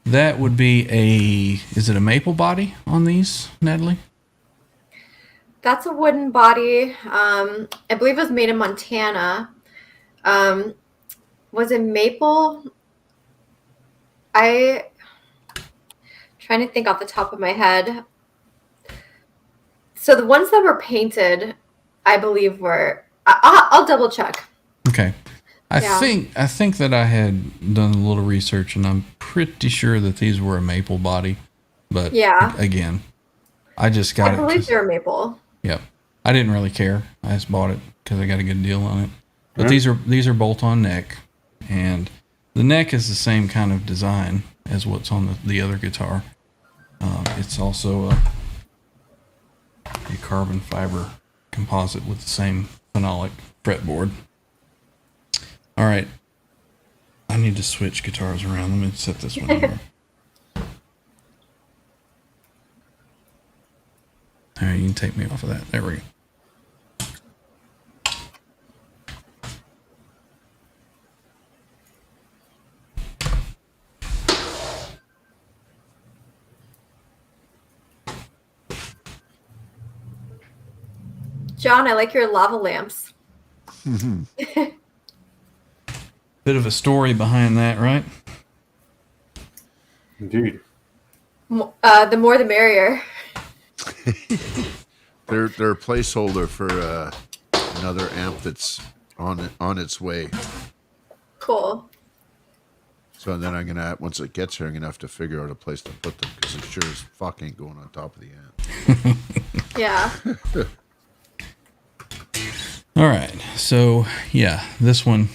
That would be is it a maple body on these, Natalie? That's a wooden body. I believe it was made in Montana. Was it maple? Trying to think off the top of my head. So the ones that were painted, I believe were. I'll double check. Okay. I Yeah. think that I had done a little research, and I'm pretty sure that these were a maple body. But Yeah. again, I just got I it. believe they were maple. Yep. I didn't really care. I just bought it because I got a good deal on it. But these are bolt-on neck, and the neck is the same kind of design as what's on the other guitar. It's also a carbon fiber composite with the same phenolic fretboard. All right. I need to switch guitars around. Let me set this one here. All right, you can take me off of that. There we go. John, I like your lava lamps. Bit of a story behind that, right? Indeed. The more the merrier. They're a placeholder for another amp that's on its way. Cool. So then I'm gonna, once it gets here, I'm gonna have to figure out a place to put them because it sure as fuck ain't going on top of the amp. Yeah. All right. So, yeah, this one.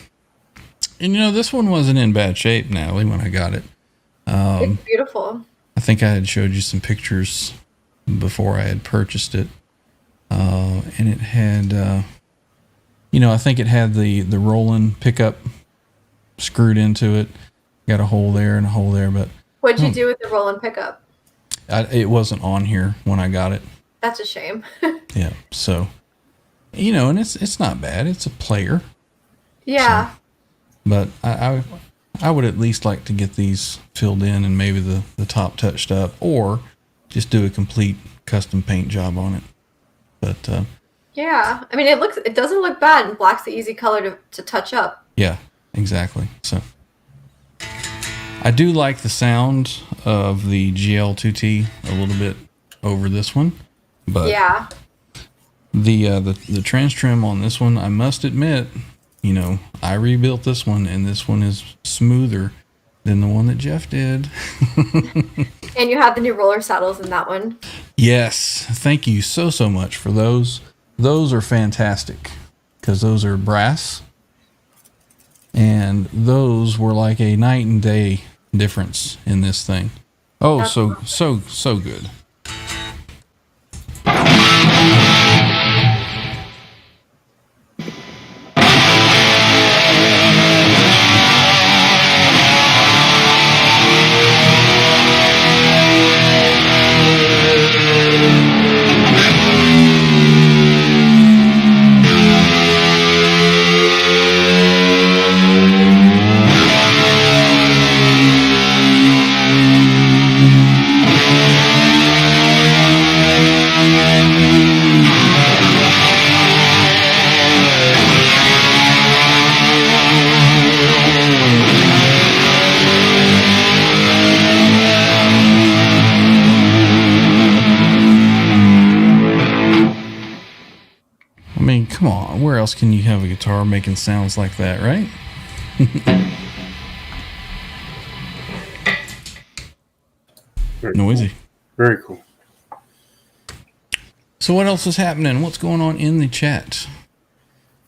And, this one wasn't in bad shape, Natalie, when I got it. It's beautiful. I think I had showed you some pictures before I had purchased it. And it had, I think it had the Roland pickup screwed into it. Got a hole there and a hole there, but What'd you do with the Roland pickup? it wasn't on here when I got it. That's a shame. Yeah. So, and it's not bad. It's a player. Yeah. But I would at least like to get these filled in and maybe the top touched up, or just do a complete custom paint job on it. But Yeah. I mean, it doesn't look bad, and black's the easy color to touch up. yeah, exactly. So I do like the sound of the GL2T a little bit over this one, but Yeah. the TransTrem on this one, I must admit, I rebuilt this one, and this one is smoother than the one that Jeff did. And you have the new roller saddles in that one. Yes, thank you so much for those. Those are fantastic because those are brass, and those were like a night and day difference in this thing. Oh, That's so good. else can you have a guitar making sounds like that, right? Noisy. Very cool. So what else is happening? What's going on in the chat?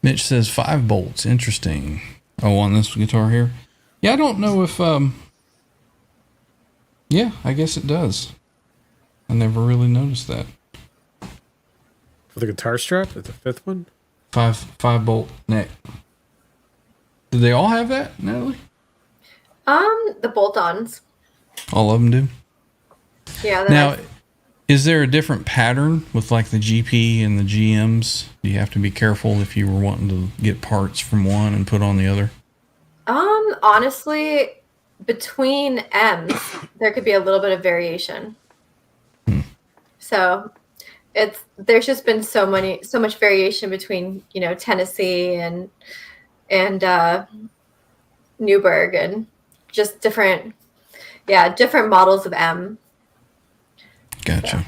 Mitch says 5 volts. Interesting. Oh, on this guitar here? Yeah, I don't know if... Yeah, I guess it does. I never really noticed that. For the guitar strap, the 5th one? 5 bolt neck. Do they all have that, Natalie? The bolt-ons. All of them do? Yeah. Now, is there a different pattern with like the GP and the GMs? Do you have to be careful if you were wanting to get parts from one and put on the other? Honestly, between M's, there could be a little bit of variation. So there's just been so much variation between, Tennessee and Newburgh, and just different models of M. Gotcha.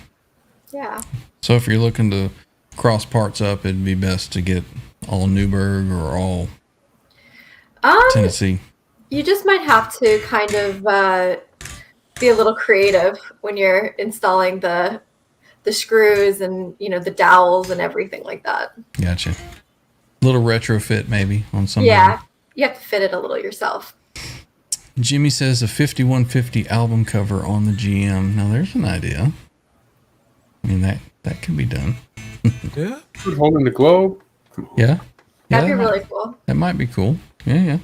Yeah. So if you're looking to cross parts up, it'd be best to get all Newburgh or all Tennessee. You just might have to kind of be a little creative when you're installing the screws and the dowels and everything like that. Gotcha. Little retrofit maybe on some. Yeah, you have to fit it a little yourself. Jimmy says a 5150 album cover on the GM. Now there's an idea. I mean that can be done. Yeah. Holding the globe. Yeah. That'd be really cool. That might be cool. Yeah.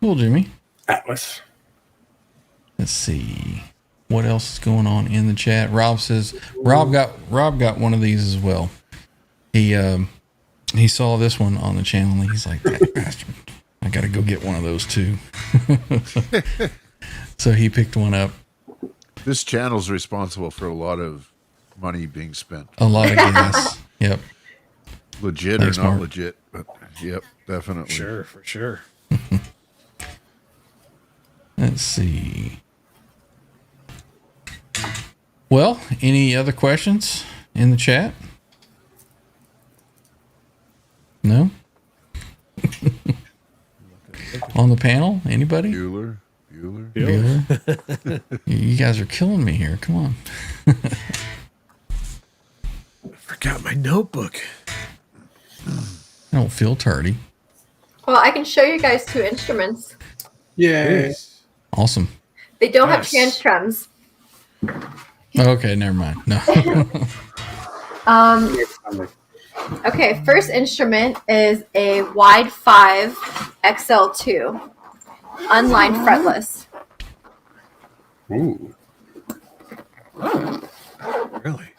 Cool, Jimmy. Atlas. Let's see. What else is going on in the chat? Rob says Rob got one of these as well. He saw this one on the channel and he's like, that bastard, I gotta go get one of those too. So he picked one up. This channel's responsible for a lot of money being spent. A lot of gas. Yep. Legit Thanks, or not Mark. legit, but yep, definitely. Sure, for sure. Let's see. Well, any other questions in the chat? No? On the panel? Anybody? Bueller. Bueller? You guys are killing me here. Come on. I forgot my notebook. I don't feel tardy. Well, I can show you guys 2 instruments. Yeah. Awesome. They don't Yes. have TransTrems. Okay, never mind. No. Okay, first instrument is a Wide 5 XL2, unlined fretless. Ooh. Really?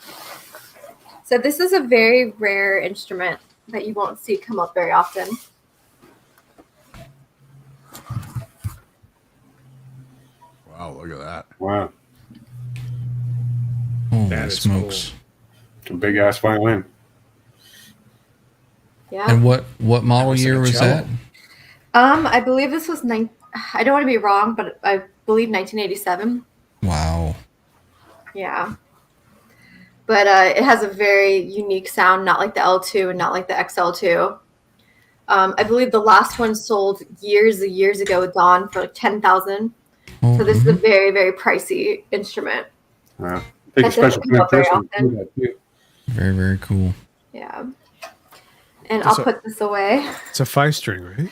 So this is a very rare instrument that you won't see come up very often. Wow, look at that. Wow. Holy That is smokes. It's a big ass violin. Yeah. And what model That was year like a was that? cello. I believe this was I don't want to be wrong, but I believe 1987. Wow. Yeah. But it has a very unique sound, not like the L2 and not like the XL2. I believe the last one sold years ago with Dawn for like $10,000. So this is a very, very pricey instrument. Wow. Take a That special doesn't come up very person to do often. that too. Very, very cool. Yeah. And I'll So- put this away. It's a 5-string, right?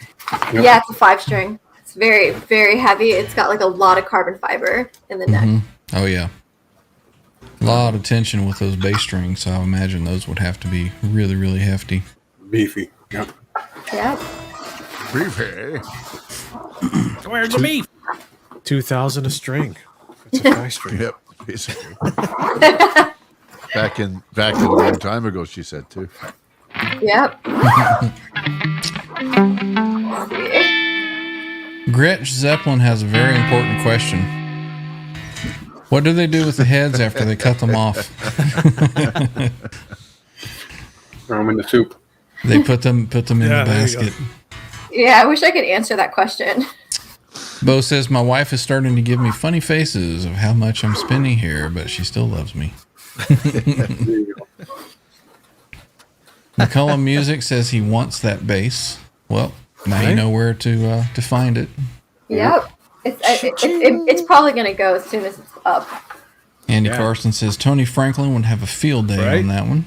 Yep. Yeah, it's a 5-string. It's very, very heavy. It's got like a lot of carbon fiber in the neck. Oh, yeah. A lot of tension with those bass strings, so I imagine those would have to be really, really hefty. Beefy. Yep. Yeah. Creepy. Where's the beef? 2,000 a string. It's a 5-string. Yep, basically. back in a long time ago, she said too. Yep. Gretch Zeppelin has a very important question. What do they do with the heads after they cut them off? Throw them in the soup. They put them in Yeah, the there you go. basket. Yeah, I wish I could answer that question. Bo says, my wife is starting to give me funny faces of how much I'm spending here, but she still loves me. There you go. McCullum Music says he wants that bass. Well, now you know where to find it. Yep. It's probably going to go as soon as it's up. Andy Carson says Tony Franklin would have a field day on that one.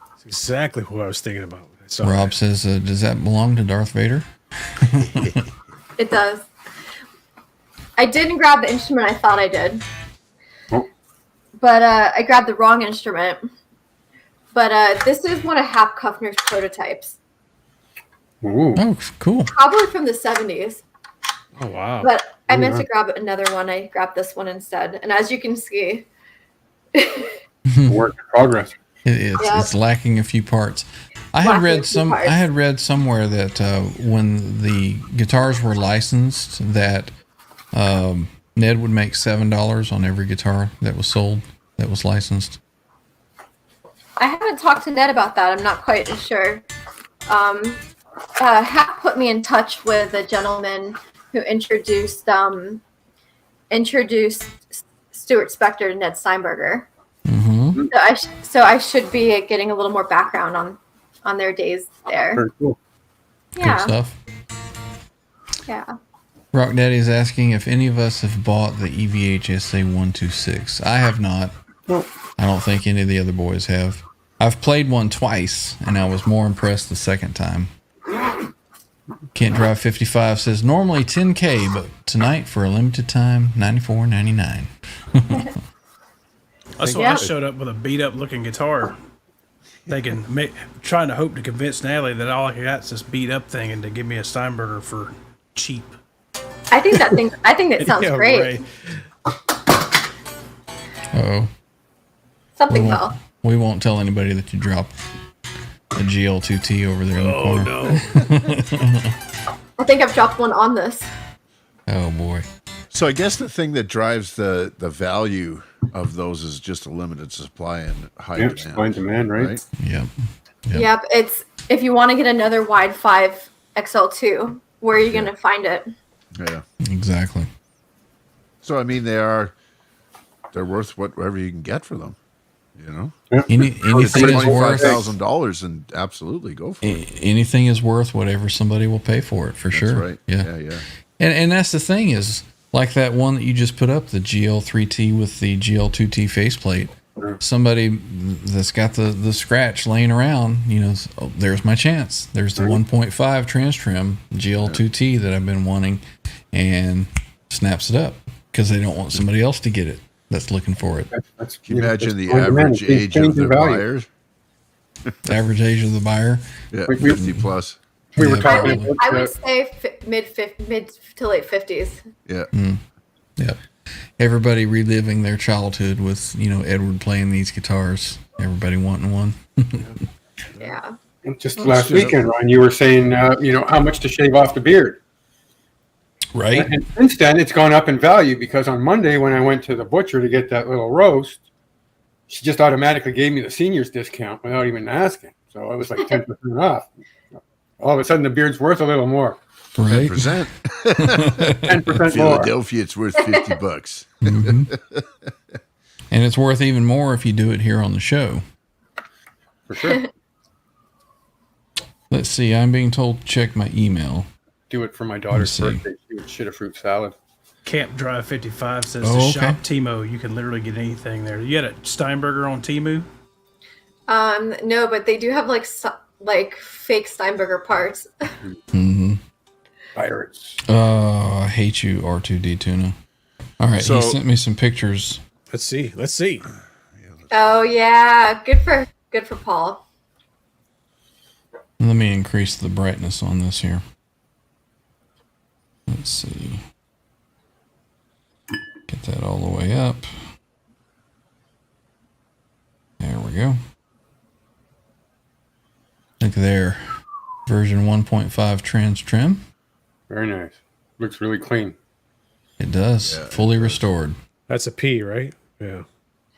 That's exactly what I was thinking about. When I saw Rob that. says, does that belong to Darth Vader? It does. I didn't grab the instrument I thought I did. But I grabbed the wrong instrument. But this is one of Hap Kuffner's prototypes. Ooh. Oh, cool. Probably from the 70s. Oh, wow. But I meant to grab another one. I grabbed this one instead. And as you can see, Work in progress. It is. Yep. It's lacking a few parts. I had read somewhere that when the guitars were licensed, that Ned would make $7 on every guitar that was sold that was licensed. I haven't talked to Ned about that. I'm not quite as sure. Hap put me in touch with a gentleman who introduced Stuart Spector to Ned Steinberger. Mm-hmm. So I should be getting a little more background on their days there. Very cool. Good Yeah, stuff. yeah. Rock Daddy is asking if any of us have bought the EVH SA126. I have not. Well, I don't think any of the other boys have. I've played one twice, and I was more impressed the second time. Can't Drive 55 says normally $10K, but tonight for a limited time, $94.99. That's why I showed up with a beat up looking guitar, trying to hope to convince Natalie that all I got is this beat up thing and to give me a Steinberger for cheap. I think that sounds Yeah, great. right. Uh-oh. Something fell. We won't tell anybody that you dropped a GL2T over there in the corner. No. I think I've dropped one on this. Oh, boy. So I guess the thing that drives the value of those is just a limited supply and high yeah, demand. supply and demand, right? Yep. Yep. It's if you want to get another wide 5 XL2, where are you going to find it? Yeah. Exactly. So I mean, they're worth whatever you can get for them. You know, Anything is worth $25,000 and absolutely go for it. anything is worth whatever somebody will pay for it, for That's sure. right. Yeah. And that's the thing is, like that one that you just put up, the GL3T with the GL2T faceplate. Somebody that's got the scratch laying around, there's my chance. There's the 1.5 TransTrem GL2T that I've been wanting, and snaps it up because they don't want somebody else to get it that's looking for it. That's, Can you imagine the supply and demand. average It's age of changing the value. buyers? The average age of the buyer. Yeah, We- 50 plus. We were Yeah, talking probably. about I would say mid to late 50s. Yeah. Yep. Everybody reliving their childhood with, Edward playing these guitars. Everybody wanting one. Yeah. just last weekend, Ron, you were saying, how much to shave off the beard. Right? And since then, it's gone up in value because on Monday, when I went to the butcher to get that little roast, she just automatically gave me the seniors discount without even asking. So it was like 10% off. All of a sudden, the beard's worth a little more. Right. 10%. 10% more. Philadelphia, it's worth $50. And it's worth even more if you do it here on the show. For sure. Let's see. I'm being told to check my email. Do it for my daughter's Let's see. birthday. She would shit a fruit salad. Camp Drive 55 says Oh, to okay. shop Timo. You can literally get anything there. You got a Steinberger on Temu? No, but they do have like fake Steinberger parts. Pirates. Oh, I hate you, R2D Tuna. All right. So- He sent me some pictures. Let's see. Oh yeah, good for Paul. Let me increase the brightness on this here. Let's see. Get that all the way up. There we go. Look there. Version 1.5 TransTrem. Very nice. Looks really clean. It does. Fully restored. That's a P, right? Yeah.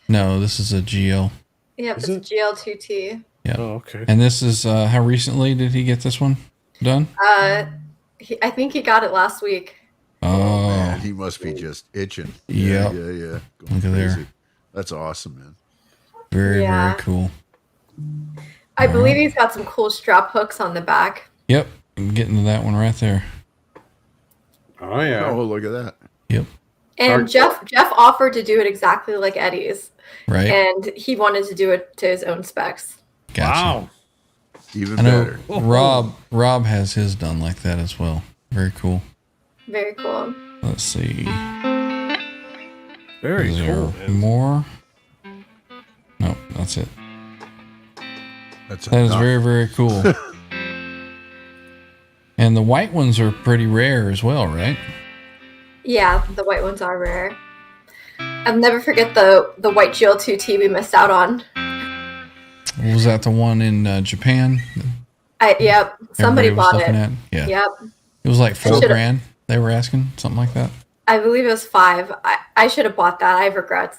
No, this is a GL. Yep, Is it's GL2T. Yeah. Oh, okay. And this is, how recently did he get this one done? I think he got it last week. Oh, Man, he must be just itching. Yep. Yeah. Look Going at there. crazy. That's awesome, man. very, Yeah. very cool. I believe he's got some cool strap hooks on the back. Yep. I'm getting to that one right there. Oh yeah. Oh, look at that. Yep. And Jeff offered to do it exactly like Eddie's. Right. And he wanted to do it to his own specs. Gotcha. Wow. Even I know better. Rob has his done like that as well. Very cool. Very cool. Let's see. Very Is cool. there more? No, that's it. That's That is enough. very, very cool. And the white ones are pretty rare as well, right? Yeah, the white ones are rare. I'll never forget the white GL2T we missed out on. Was that the one in Japan? Yep, somebody Everybody was bought looking it. at? Yeah. Yep, It was like $4 Should've- grand. They were asking something like that. I believe it was 5. I should have bought that. I have regrets.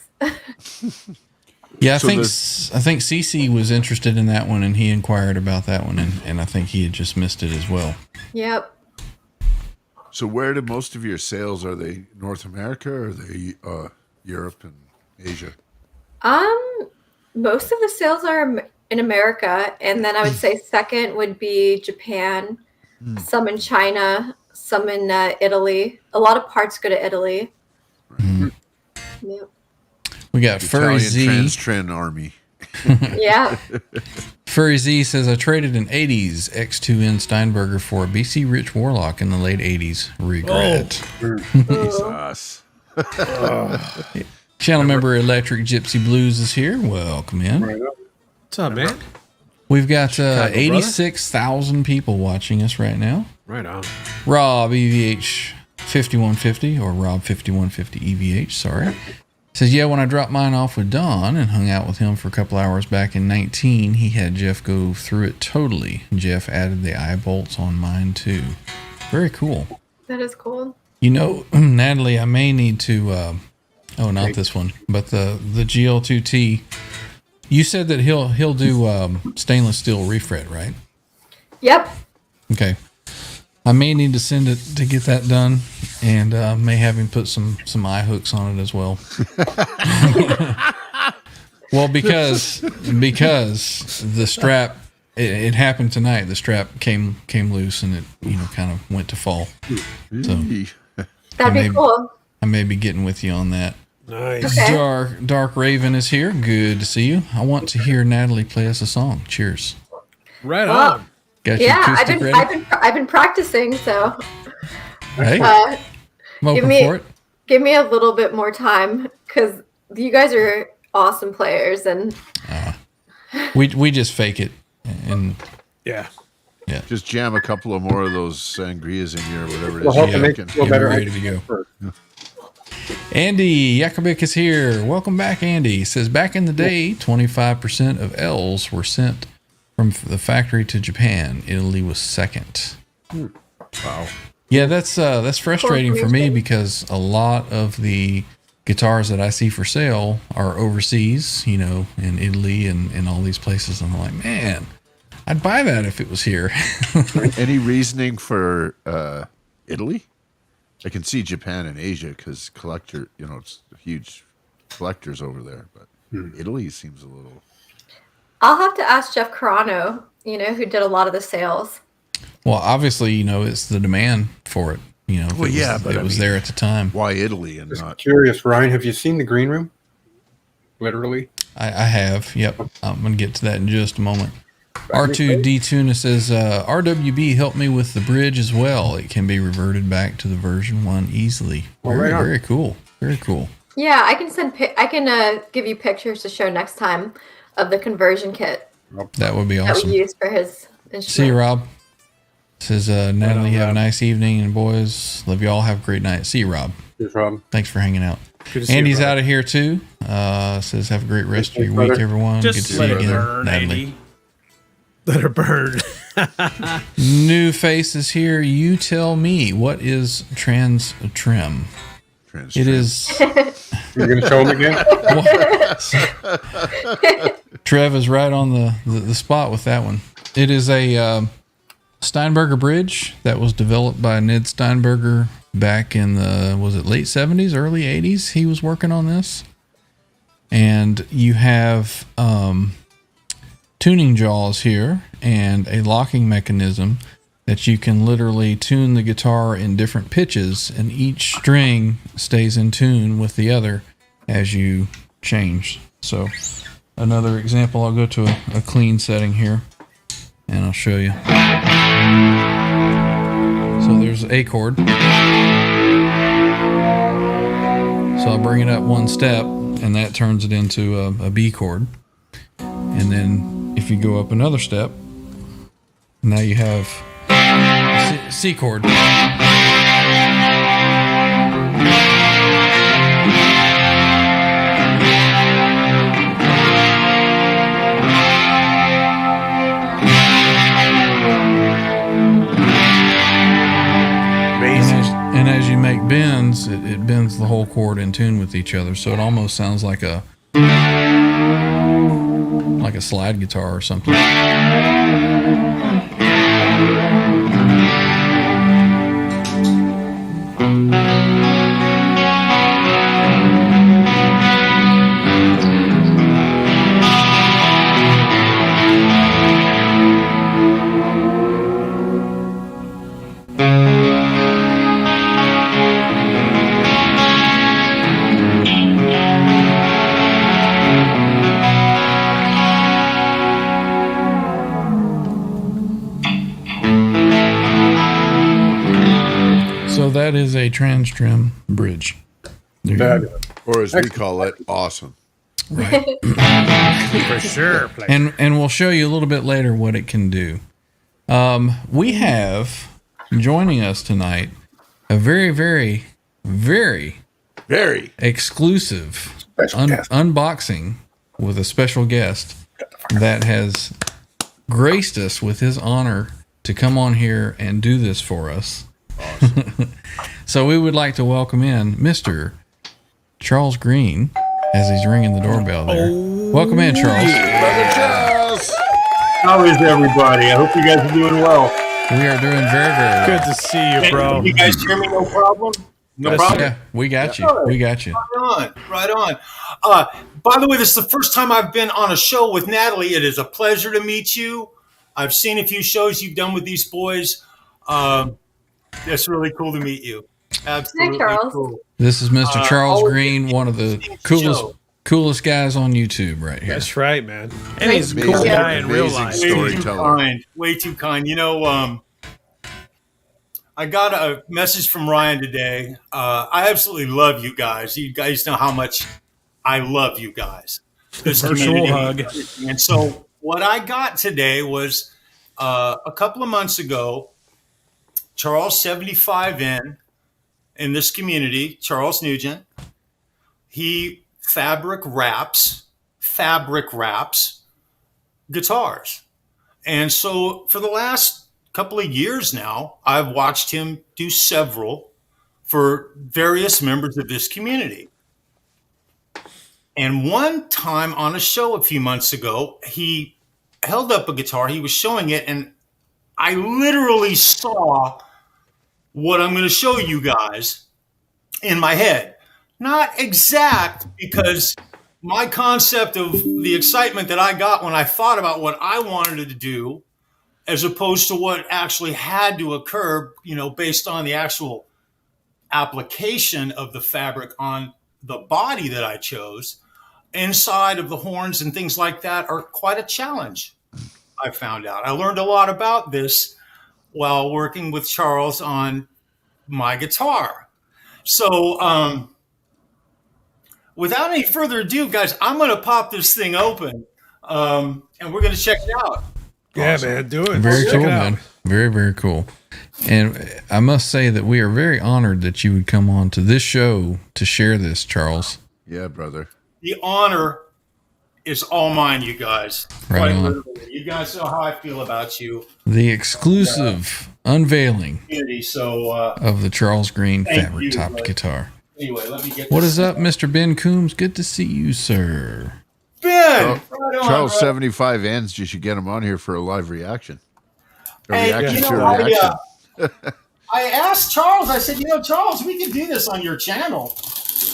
Yeah, I So think the- I think CC was interested in that one, and he inquired about that one, and I think he had just missed it as well. Yep. So where do most of your sales, are they North America or are they Europe and Asia? Most of the sales are in America, and then I would say second would be Japan, some in China, some in Italy. A lot of parts go to Italy. Yep. We got Furry Italian Z. TransTrem army. Yeah. Furry Z says, I traded an 80s X2N Steinberger for a BC Rich Warlock in the late 80s. Regret. Jesus. Channel member Electric Gypsy Blues is here. Welcome in. What's up, man? We've got Chicago, 86,000 people watching us right now. Right on. Rob EVH 5150 or Rob 5150 EVH, sorry. Says, yeah, when I dropped mine off with Don and hung out with him for a couple hours back in 19, he had Jeff go through it totally. Jeff added the eye bolts on mine too. Very cool. That is cool. You know, Natalie, I may need to, not this one, but the GL2T. You said that he'll do stainless steel refret, right? Yep. Okay. I may need to send it to get that done, and may have him put some eye hooks on it as well. Well, because the strap, it happened tonight. The strap came loose, and it kind of went to fall. So That'd be cool. I may be getting with you on that. Nice. Okay. Dark Raven is here. Good to see you. I want to hear Natalie play us a song. Cheers. Right Well, on. Got your Yeah, acoustic ready? I've been practicing, so Hey, uh, I'm open me- for it. give me a little bit more time because you guys are awesome players, and We just fake it, and Yeah. Just jam a couple of more of those sangrias in here, whatever it We'll is. hope you're to make making. it feel get better. ready to go. Andy Yakubik is here. Welcome back, Andy. He says, back in the day, 25% of L's were sent from the factory to Japan. Italy was second. Wow. Yeah, that's frustrating for me because a lot of the guitars that I see for sale are overseas, in Italy and all these places. And I'm like, man, I'd buy that if it was here. Any reasoning for Italy? I can see Japan and Asia because it's huge collectors over there. But Italy seems a little. I'll have to ask Jeff Carano, who did a lot of the sales. Well, obviously, it's the demand for it. Well, yeah, but it I was mean- there at the time. Why Italy and not? Curious, Ryan, have you seen the green room? Literally. I have. Yep. I'm going to get to that in just a moment. R2D Tuna says, RWB helped me with the bridge as well. It can be reverted back to the version 1 easily. Very, right on. very cool. Very cool. Yeah, I can give you pictures to show next time of the conversion kit That would be that awesome. we used for his instrument. See you, Rob. Says, Natalie, have a nice evening. And boys, love you all. Have a great night. See you, Rob. Here's Rob. Thanks for hanging out. Good to see you, Andy's brother. out of here, too. Says, have a great rest of your brother. week, everyone. Good to Just see let you it again, burn, Natalie. Andy. Let her burn. New face is here. You tell me, what is TransTrem? It is. You're going to show him again? Trev is right on the spot with that one. It is a Steinberger bridge that was developed by Ned Steinberger back in the late 70s, early 80s. He was working on this, and you have 2 tuning jaws here and a locking mechanism that you can literally tune the guitar in different pitches, and each string stays in tune with the other as you change. So another example, I'll go to a clean setting here and I'll show you. So there's A chord. So I'll bring it up one step and that turns it into a B chord. And then if you go up another step, now you have C chord. And as you make bends, it bends the whole chord in tune with each other. So it almost sounds like a slide guitar or something. So that is a TransTrem bridge. Or as we call it, awesome. For sure. And we'll show you a little bit later what it can do. We have joining us tonight a very, very, very, very exclusive unboxing with a special guest that has graced us with his honor to come on here and do this for us. Awesome. So we would like to welcome in Mr. Charles Green as he's ringing the doorbell there. Welcome in, Charles. Brother Charles. How is everybody? I hope you guys are doing well. We are doing very, very well. Good to see you, bro. You guys hear me? No problem? No problem? Yeah, we got you. We got you. Right on. By the way, this is the first time I've been on a show with Natalie. It is a pleasure to meet you. I've seen a few shows you've done with these boys. It's really cool to meet you. Absolutely Charles. cool. This is Mr. Charles Green, one of the Show. coolest guys on YouTube right here. That's right, man. And he's a cool Amazing, guy in real amazing life. storyteller. Way too kind. You know, I got a message from Ryan today. I absolutely love you guys. You guys know how much I love you guys. This Virtual community. hug. And so what I got today was a couple of months ago, Charles 75 in this community, Charles Nugent, he fabric wraps guitars. And so for the last couple of years now, I've watched him do several for various members of this community. And one time on a show a few months ago, he held up a guitar, he was showing it, and I literally saw what I'm going to show you guys in my head. Not exact, because my concept of the excitement that I got when I thought about what I wanted to do, as opposed to what actually had to occur, you know, based on the actual application of the fabric on the body that I chose, inside of the horns and things like that are quite a challenge, I found out. I learned a lot about this while working with Charles on my guitar. So without any further ado, guys, I'm going to pop this thing open and we're going to check it out. Yeah, man, do it. Very Check cool, it out. man. Very, very cool. And I must say that we are very honored that you would come on to this show to share this, Charles. Yeah, brother. The honor is all mine, you guys. Right Quite on. literally. You guys know how I feel about you. The exclusive unveiling Community. So of the Charles Green Thank fabric you, topped bud. guitar. anyway, let me get What this. is up, Mr. Ben Coombs? Good to see you, sir. Ben? Oh, Right on, Charles bro. 75 ends. You should get him on here for a live reaction. A Hey, reaction you to know, a reaction. I asked Charles, I said, Charles, we can do this on your channel.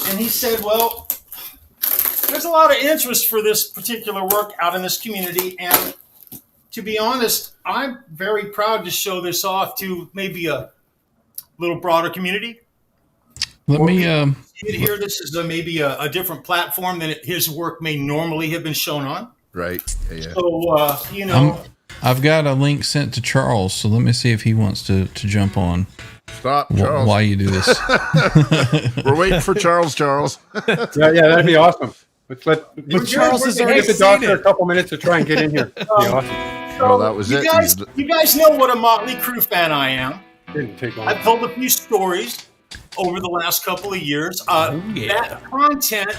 And he said, well, there's a lot of interest for this particular work out in this community. And to be honest, I'm very proud to show this off to maybe a little broader community. Let me See it here. This is maybe a different platform than his work may normally have been shown on. Right. Yeah. So, you know, I've got a link sent to Charles, so let me see if he wants to jump on Stop, Charles. while you do this. We're waiting for Charles. Yeah, that'd be awesome. But Charles has already give the seen doctor it. a couple minutes to try and get in here. That'd be awesome. Well, that was you it. guys, you guys know what a Motley Crue fan I am. Didn't take long. I've told a few stories over the last couple of years. That content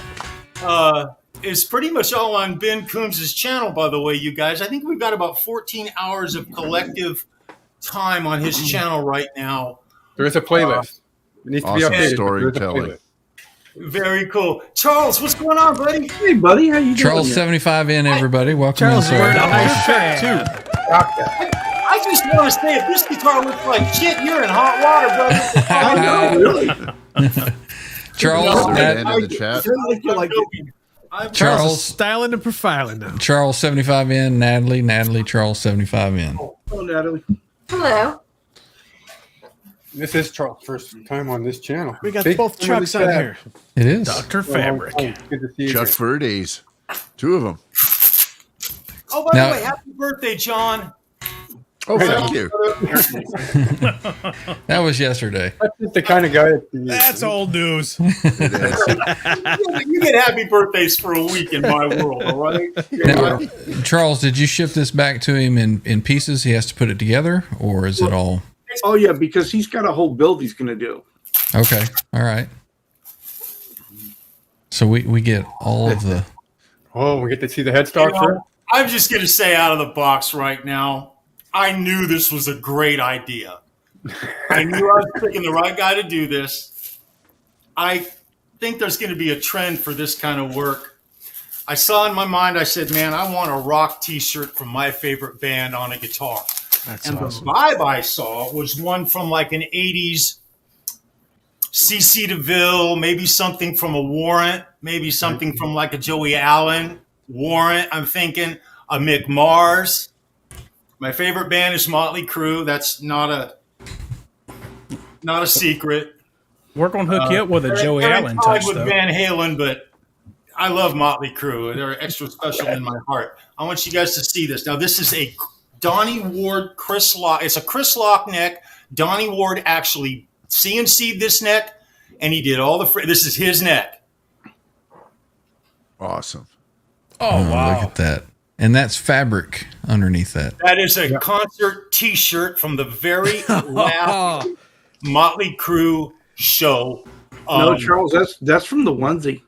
is pretty much all on Ben Coombs' channel, by the way, you guys. I think we've got about 14 hours of collective time on his channel right now. There is a playlist. It needs to be Awesome updated. storytelling. Very cool. Charles, what's going on, buddy? Hey, buddy, how you doing? Charles 75 in, everybody. Welcome Charles, in, we're sir. a nice fan too. I just want to say, if this guitar looks like shit, you're in hot water, brother. I know, really. Charles, Throw it Nat- in the chat. Feel like you like it. Charles, Styling and profiling now. Charles 75 in, Natalie, Charles 75 in. Oh, Natalie. Hello. This is Charles' first time on this channel. We got Big both fan of trucks the on chat. here. It is. Dr. Fabric. Oh, good to see you. Chuck again. Verdes. Two of them. Oh, by Now- the way, happy birthday, John. Oh, thank you. That was yesterday. That's just the kind of guy that That's old news. You get happy birthdays for a week in my world, all right? Now, Charles, did you ship this back to him in pieces? He has to put it together, or is it all? Oh, yeah, because he's got a whole build he's going to do. Okay. All right. So we get all of the. Oh, we get to see the headstock You know, I'm just going to say out of the box right now, I knew this was a great idea. I knew I was picking the right guy to do this. I think there's going to be a trend for this kind of work. I saw in my mind, I said, man, I want a rock t-shirt from my favorite band on a guitar. That's And awesome. the vibe I saw was one from like an 80s CC DeVille, maybe something from a Warrant, maybe something from like a Joey Allen Warrant. I'm thinking a Mick Mars. My favorite band is Motley Crue. That's not a secret. We're going to hook you up with a Joey They're Allen tied touch, with though. Van Halen, but I love Motley Crue. They're extra special in my heart. I want you guys to see this. Now, this is a Donnie Ward Chris Lock. It's a Chris Lock neck. Donnie Ward actually CNC'd this neck, and he did all the. This is his neck. Awesome. Oh, wow. Look at that. And that's fabric underneath that. That is a concert T-shirt from the very last Motley Crue show. No, Charles, that's from the onesie.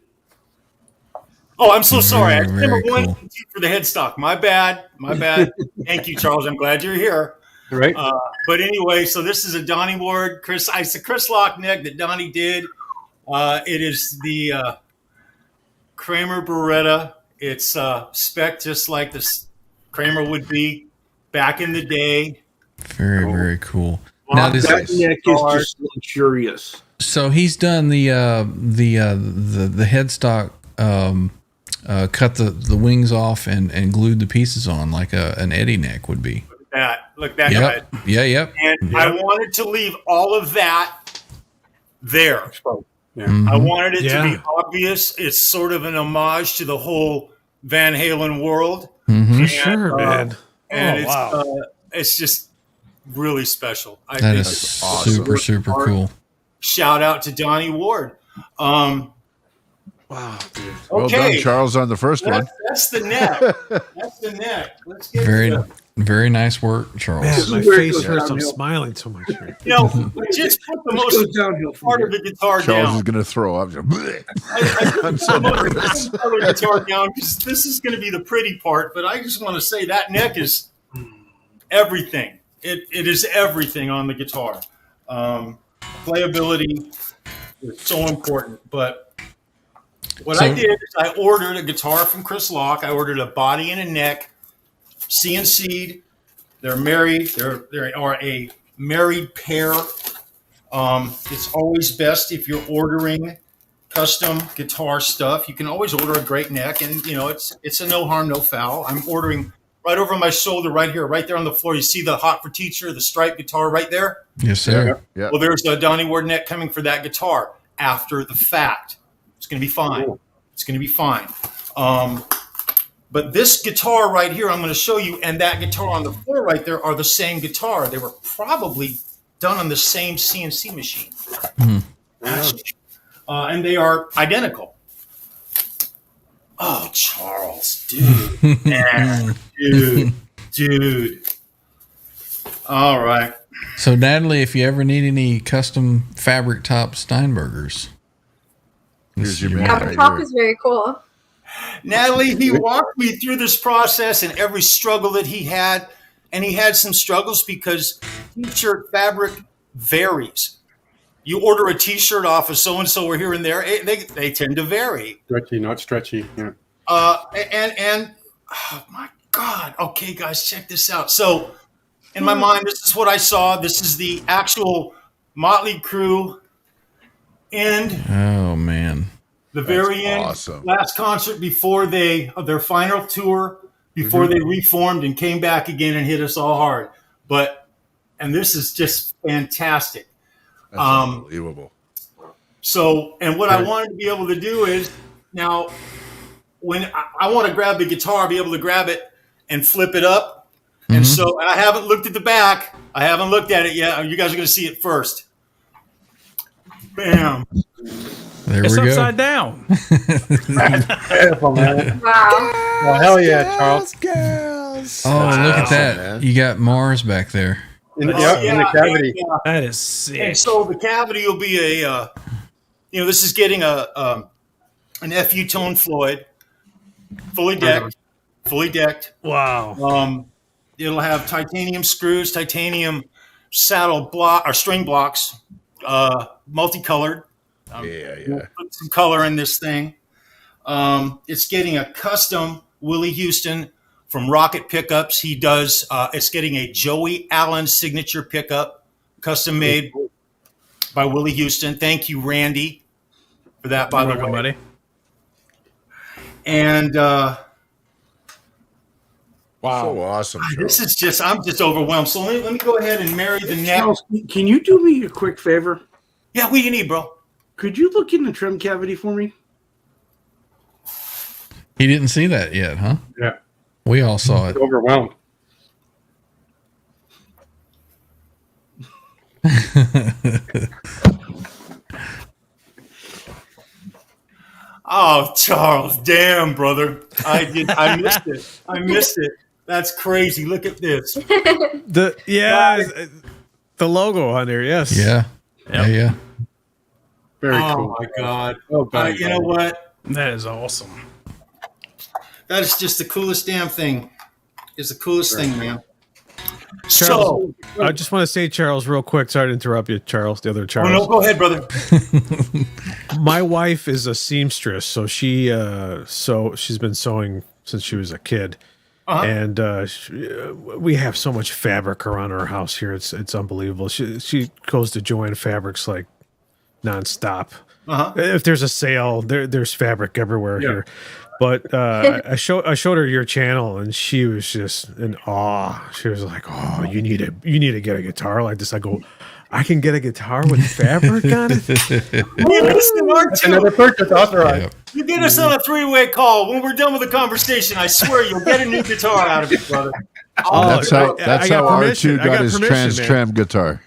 Oh, I'm so sorry. I Very, remember very one cool. for the headstock. My bad. Thank you, Charles. I'm glad you're here. right? But anyway, so this is a Donnie Ward, it's a Chris Lock neck that Donnie did. It is the Kramer Beretta. It's spec just like this Kramer would be back in the day. Very, very cool. Now this, That neck is just luxurious. so he's done the headstock, cut the wings off and glued the pieces on like an Eddie neck would be. Look that Yep. guy. Yeah. Yep. And I wanted to leave all of that there. Mhm. I wanted it to Yeah. be obvious. It's sort of an homage to the whole Van Halen world. Mhm. For sure, man. And Oh, it's just really special. I That think is awesome. super, super cool. shout out to Donnie Ward. Wow, dude. Well done, Okay, Charles, on the first one. that's the neck. That's the neck. Let's get Very, to very nice work, Charles. Man, is my where it face goes hurts. I'm downhill. smiling so much. Here. you know, just put the This most goes downhill from part here. of the guitar Charles is down. going to throw up. I'm so nervous. Put the guitar down because this is going to be the pretty part. But I just want to say that neck is everything. It is everything on the guitar. Playability is so important. But what I So- did is I ordered a guitar from Chris Lock. I ordered a body and a neck, CNC'd. They're married. They are a married pair. It's always best if you're ordering custom guitar stuff. You can always order a great neck, and you know it's a no harm, no foul. I'm ordering right over my shoulder, right here, right there on the floor. You see the Hot for Teacher, the striped guitar right there? Yes, sir. Yeah. Well, there's Donnie Wardnett coming for that guitar after the fact. It's going to be fine. It's going to be fine. But this guitar right here, I'm going to show you, and that guitar on the floor right there are the same guitar. They were probably done on the same CNC machine. And they are identical. Oh, Charles, dude. Man, dude. All right. So, Natalie, if you ever need any custom fabric top Steinbergers, Here's your man Yeah, the right top here. is very cool. Natalie, he walked me through this process and every struggle that he had. And he had some struggles because t-shirt fabric varies. You order a t-shirt off of so-and-so or here and there, they tend to vary. Stretchy, not stretchy. Yeah. And oh my God. Okay, guys, check this out. So in my mind, this is what I saw. This is the actual Motley Crue end. oh man, The very end, awesome. last concert before their final tour, before they reformed and came back again and hit us all hard. And this is just fantastic. That's unbelievable. So, and what I wanted to be able to do is now, when I want to grab the guitar, be able to grab it and flip it up. And so I haven't looked at the back. I haven't looked at it yet. You guys are going to see it first. Bam. there It's we go. upside down. Beautiful, man. Wow. Well, hell yeah, Charles. Oh, look at that! man. You got Mars back there. In the cavity. Yeah. That is And sick. so the cavity will be this is getting an FU tone Floyd, fully decked. Wow. It'll have titanium screws, titanium saddle block or string blocks, multicolored. Yeah. Put some color in this thing. It's getting a custom Willie Houston from Rocket Pickups. He does. It's getting a Joey Allen signature pickup, custom made by Willie Houston. Thank you, Randy, for that. By the Welcome, way, buddy. and So awesome. this is just. I'm just overwhelmed. So let me go ahead and marry the neck. Charles, can you do me a quick favor? Yeah, what do you need, bro? Could you look in the trim cavity for me? He didn't see that yet, huh? Yeah. We all saw it. Overwhelmed. Oh, Charles, damn, brother. I missed it. I missed it. That's crazy. Look at this. The logo on there, yes. Yeah. Yeah. Very Oh cool. my God. Oh, God. You know what? That is awesome. That is just the coolest damn thing. It's the coolest thing, man. Charles, I just want to say, Charles, real quick. Sorry to interrupt you, Charles. The other Oh, Charles. no, go ahead, brother. My wife is a seamstress, so she's been sewing since she was a kid, and we have so much fabric around our house here. It's unbelievable. She goes to Joann Fabrics like nonstop. If there's a sale, there's fabric everywhere here. But I showed her your channel, and she was just in awe. She was like, "Oh, you need to get a guitar like this." I go, "I can get a guitar with fabric on it." You listen, aren't you? Another purchase authorized. You get us on a three-way call. When we're done with the conversation, I swear you'll get a new guitar out of it, brother. That's how I got R2 permission. I got got his permission, TransTrem guitar.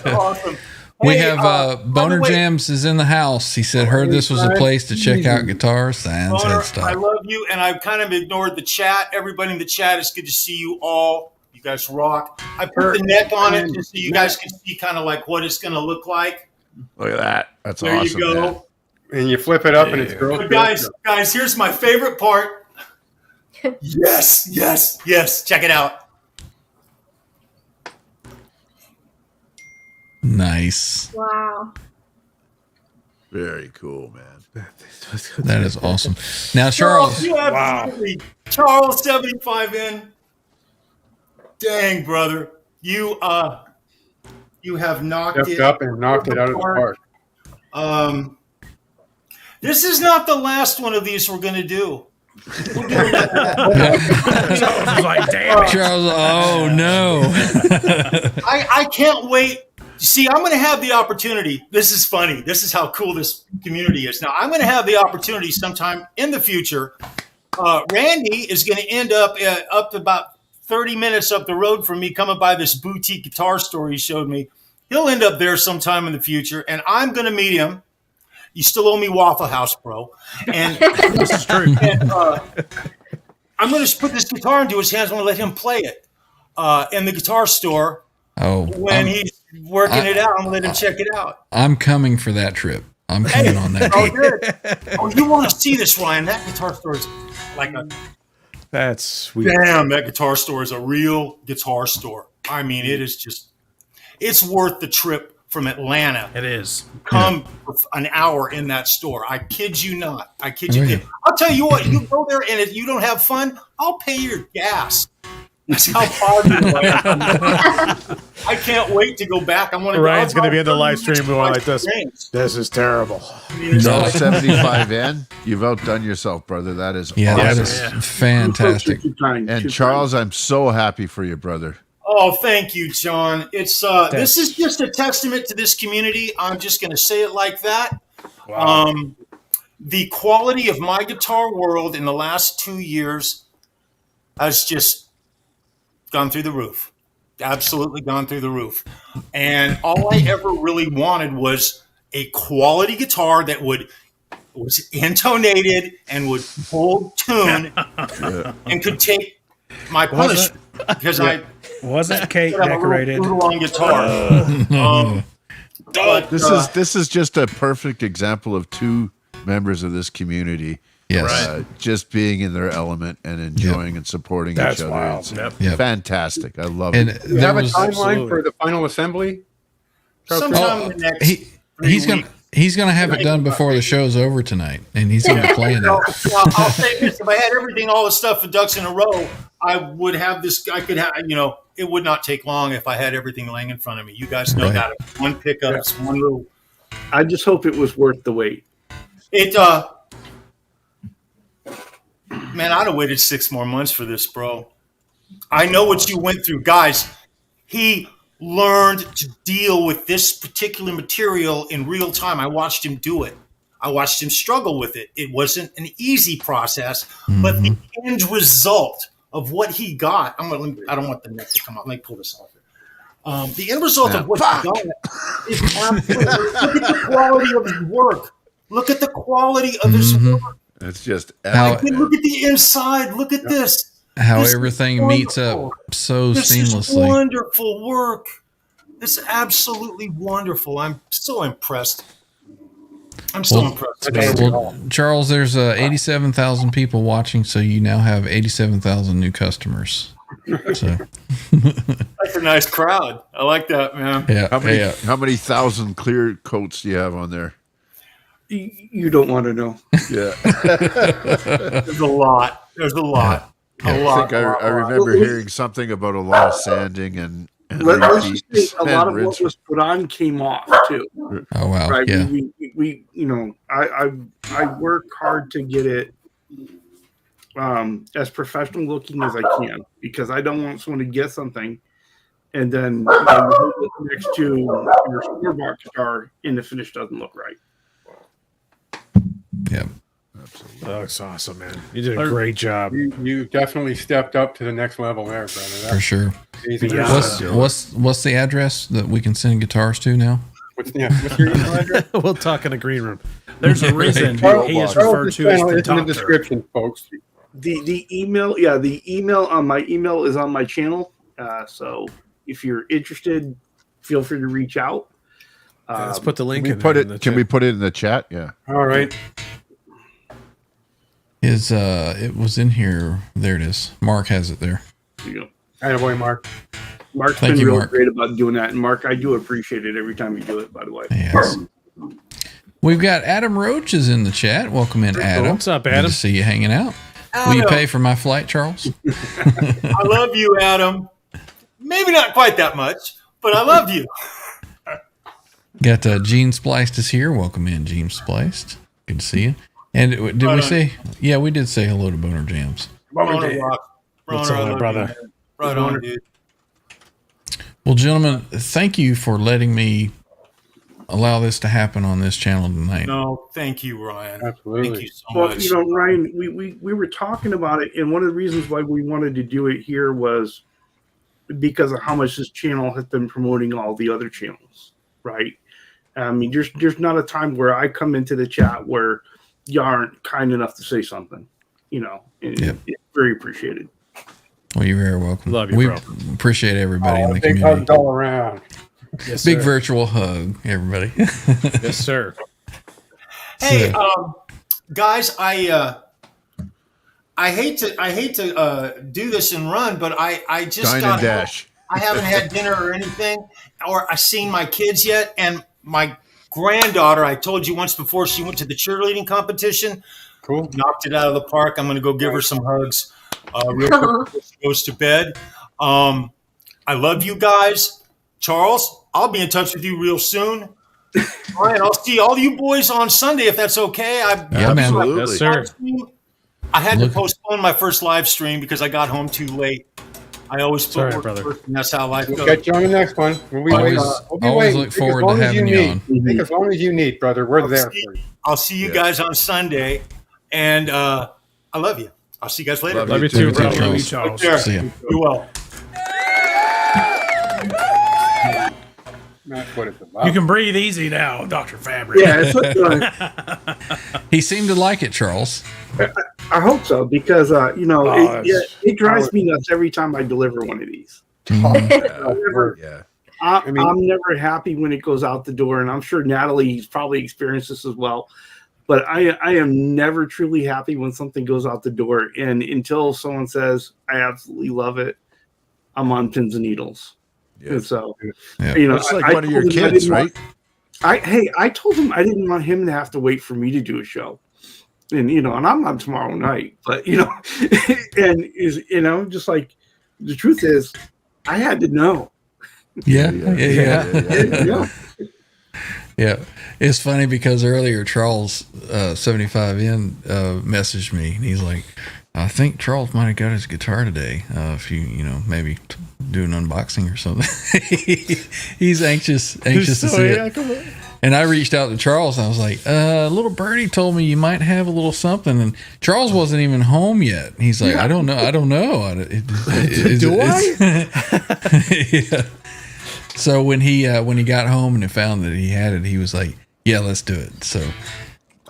Awesome. We Hey, have by the Boner way, Jams is in the house. He said heard this was a place to check out guitars, signs, Boner, and I stuff. love you, and I've kind of ignored the chat. Everybody in the chat, it's good to see you all. You guys rock. I put the neck on it just so you guys can see kind of like what it's going to look like. Look at that. That's There awesome. you go. Man. And you flip it up, and it's girl. But guys, here's my favorite part. Yes. Check it out. Nice. Wow. Very cool, man. That is awesome. Now, Charles, You absolutely, Charles 75N. Dang, brother, you have knocked Stepped it up and knocked it out of the park. This is not the last one of these we're going to do. I was like, damn it. Charles, oh no. I can't wait. See, I'm going to have the opportunity. This is funny. This is how cool this community is. Now, I'm going to have the opportunity sometime in the future. Randy is going to end up about 30 minutes up the road from me, coming by this boutique guitar store he showed me. He'll end up there sometime in the future, and I'm going to meet him. You still owe me Waffle House, bro. And this is true. And, I'm going to put this guitar into his hands. I'm going to let him play it in the guitar store. When he's working it out, I'm going to let him check it out. I'm coming for that trip. I'm coming on that. Oh, you want to see this, Ryan? That guitar store is like a... That's sweet. Damn, that guitar store is a real guitar store. I mean, it is just... It's worth the trip from Atlanta. It is. Come for an hour in that store. I kid you not. I kid you not. I'll tell you what, you go there and if you don't have fun, I'll pay your gas. That's how positive I am. I can't wait to go back. Ryan's going to be in the live stream going like this. This is terrible. No 75N. You've outdone yourself, brother. That is awesome. That is fantastic. And Charles, I'm so happy for you, brother. Oh, thank you, John. It's this is just a testament to this community. I'm just going to say it like that. Wow. The quality of my guitar world in the last 2 years has just gone through the roof. Absolutely gone through the roof. And all I ever really wanted was a quality guitar that was intonated and would hold tune and could take my punishment because wasn't Kate decorated on guitar. This is just a perfect example of two members of this community. Yes. Just being in their element and enjoying and supporting each other. Wild. It's fantastic. I love And it. Do you have a timeline for the final assembly? Sometime in the next he's gonna have it done before the show's over tonight, and he's gonna be playing it. I'll say this: if I had everything, all the stuff for ducks in a row, I would have this. I could have, it would not take long if I had everything laying in front of me. You guys know that. One pickup, it's one little. I just hope it was worth the wait. Man, I'd have waited 6 more months for this, bro. I know what you went through. Guys, he learned to deal with this particular material in real time. I watched him do it. I watched him struggle with it. It wasn't an easy process, but the end result of what he got, I don't want the neck to come out. Let me pull this off here. The end result of what he got is absolutely, look at the quality of his work. Look at the quality of his work. It's just look at the inside. Look at this. How everything meets up so seamlessly. This is wonderful work. This is absolutely wonderful. I'm so impressed. Impressed. Well, Charles, there's 87,000 people watching, so you now have 87,000 new customers. So that's a nice crowd. I like that, man. Yeah. How many thousand clear coats do you have on there? You don't want to know. Yeah. There's a lot. I think I remember hearing something about a lot of sanding and let's just say a lot of what was put on came off too. Oh wow! Right? Yeah. We I work hard to get it as professional looking as I can because I don't want someone to get something and then next to your store-bought guitar and the finish doesn't look right. Yeah. Absolutely. Oh, it's awesome, man. You did a great job. You definitely stepped up to the next level there, brother. For sure. Amazing. What's the address that we can send guitars to now? What's your email address? We'll talk in the green room. There's a reason he is referred to as the doctor. In the description, folks. The email on my email is on my channel. So if you're interested, feel free to reach out. Let's put the link in. Can we put it in the chat? Yeah. All right. It was in here. There it is. Mark has it there. There you go. Attaboy, Mark. Mark's been real great about doing that. And Mark, I do appreciate it every time you do it, by the way. Yes. We've got Adam Roach is in the chat. Welcome in, Adam. What's up, Adam? Good to see you hanging out. Will you pay for my flight, Charles? I love you, Adam. Maybe not quite that much, but I love you. Got Gene Spliced is here. Welcome in, Gene Spliced. Good to see you. And did we say? Yeah, we did say hello to Boner Jams. Boner Rock. What's Boner, I on, love brother? you, man. Right on, dude. Well, gentlemen, thank you for letting me allow this to happen on this channel tonight. No, thank you, Ryan. Absolutely. Thank you so Well, much. you know, Ryan, we were talking about it, and one of the reasons why we wanted to do it here was because of how much this channel has been promoting all the other channels, right? I mean, there's not a time where I come into the chat where you aren't kind enough to say something, you know, and it's very appreciated. Well, you're very welcome. Love you, we bro. appreciate everybody in the Big community. hugs all around. Yes, Big sir. virtual hug, everybody. Yes, sir. Hey, guys, I hate to do this and run, but I just Dine got and dash. I haven't had dinner or anything, or I've seen my kids yet, and my granddaughter. I told you once before, she went to the cheerleading competition. Cool. Knocked it out of the park. I'm going to go give her some hugs real quick before she goes to bed. I love you guys. Charles, I'll be in touch with you real soon. Ryan, I'll see all you boys on Sunday if that's okay. Yeah, man. Absolutely. Yes, sir. I had to postpone my first live stream because I got home too late. I always put Sorry, work brother. first, and that's how life We'll goes. get you on the next one. We'll be Always- waiting. We'll be always waiting. look Take as forward to long as having you need. on. Take as long as you need, brother. We're there for you. I'll see you guys on Sunday, and I love you. I'll see you guys later. Love you too, bro. Love you too, Love you, Charles. Charles. See ya. You well. That's what it's about. You can breathe easy now, Dr. Fabric. Yeah, it's like, He seemed to like it, Charles. I hope so because you know Oh, it drives me nuts every time I deliver one of these. Yeah. I'm never happy when it goes out the door, and I'm sure Natalie's probably experienced this as well. But I am never truly happy when something goes out the door, and until someone says I absolutely love it, I'm on pins and needles. And so, Yeah. you know, It's like I one of your told him I kids, didn't right? I told him I didn't want him to have to wait for me to do a show, and you know, and I'm on tomorrow night, but you know, and is you know, just like the truth is, I had to know. Yeah. Yeah. Yeah. It's funny because earlier Charles 75N messaged me and he's like, I think Charles might have got his guitar today. If you know, maybe do an unboxing or something. He's anxious to see it. And I reached out to Charles and I was like, little birdie told me you might have a little something. And Charles wasn't even home yet. He's like, I don't know. Do I? Yeah. So when he got home and found that he had it, he was like, yeah, let's do it. So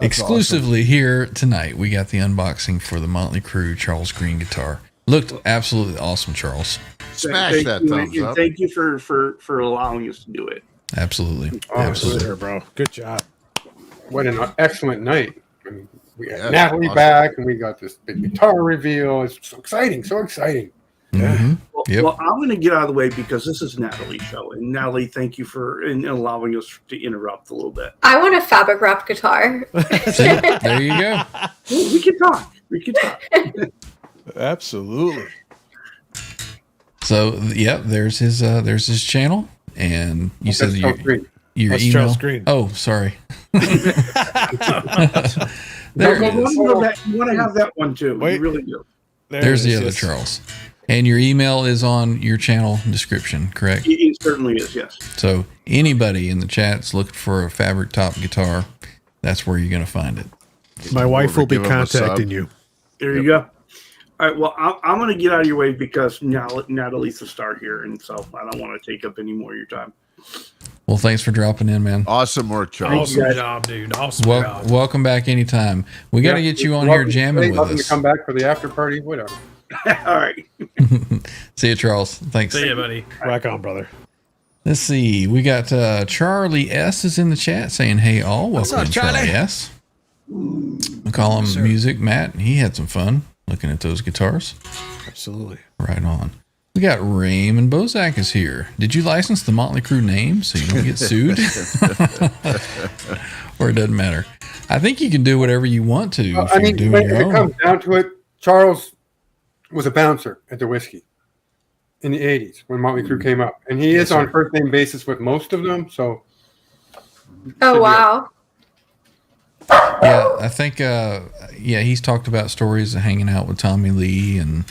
exclusively here tonight, we got the unboxing for the Motley Crue Charles Green guitar. Looked absolutely awesome, Charles. Smash that thumbs up. Thank you for allowing us to do it. Absolutely. Oh, Absolutely. Sure, bro. Good job. What an excellent night. I mean, we got Yeah, Natalie awesome. back, and we got this big guitar reveal. It's so exciting, so exciting. Mhm. Well, Yep. well, I'm going to get out of the way because this is Natalie's show, and Natalie, thank you for allowing us to interrupt a little bit. I want a fabric wrap guitar. See, there you go. Well, we can talk. We can talk. Absolutely. So yeah, there's his channel, and you said That's your so great. your That's email. Charles Green. Oh, sorry. No, There but it is. you want to have that one too. Wait. You really do. There's it the is, other yes. Charles. And your email is on your channel description, correct? It certainly is. Yes. So anybody in the chat's looking for a fabric top guitar, that's where you're going to find it. My wife will be Give him a sub. contacting you. There you go. All right. Well, I'm going to get out of your way because Natalie's the star here, and so I don't want to take up any more of your time. Well, thanks for dropping in, man. Awesome work, Charles. Awesome job, dude. Awesome job. Welcome back anytime. We got to get you on here jamming with Welcome us. to come back for the after party, whatever. All right. See you, Charles. Thanks. See ya, buddy. Rock on, brother. Let's see. We got Charlie S is in the chat saying, "Hey, all, welcome up, in, Charlie Charlie? S." We call him Music Matt. He had some fun looking at those guitars. Absolutely. Right on. We got Raymond Bozak is here. Did you license the Motley Crue name so you don't get sued? Or it doesn't matter. I think you can do whatever you want to if I you're mean, doing when your it own. comes down to it, Charles was a bouncer at the Whiskey in the 80s when Motley Crue came up. And he is on first name basis with most of them. So Oh wow. Yeah, I think. He's talked about stories of hanging out with Tommy Lee, and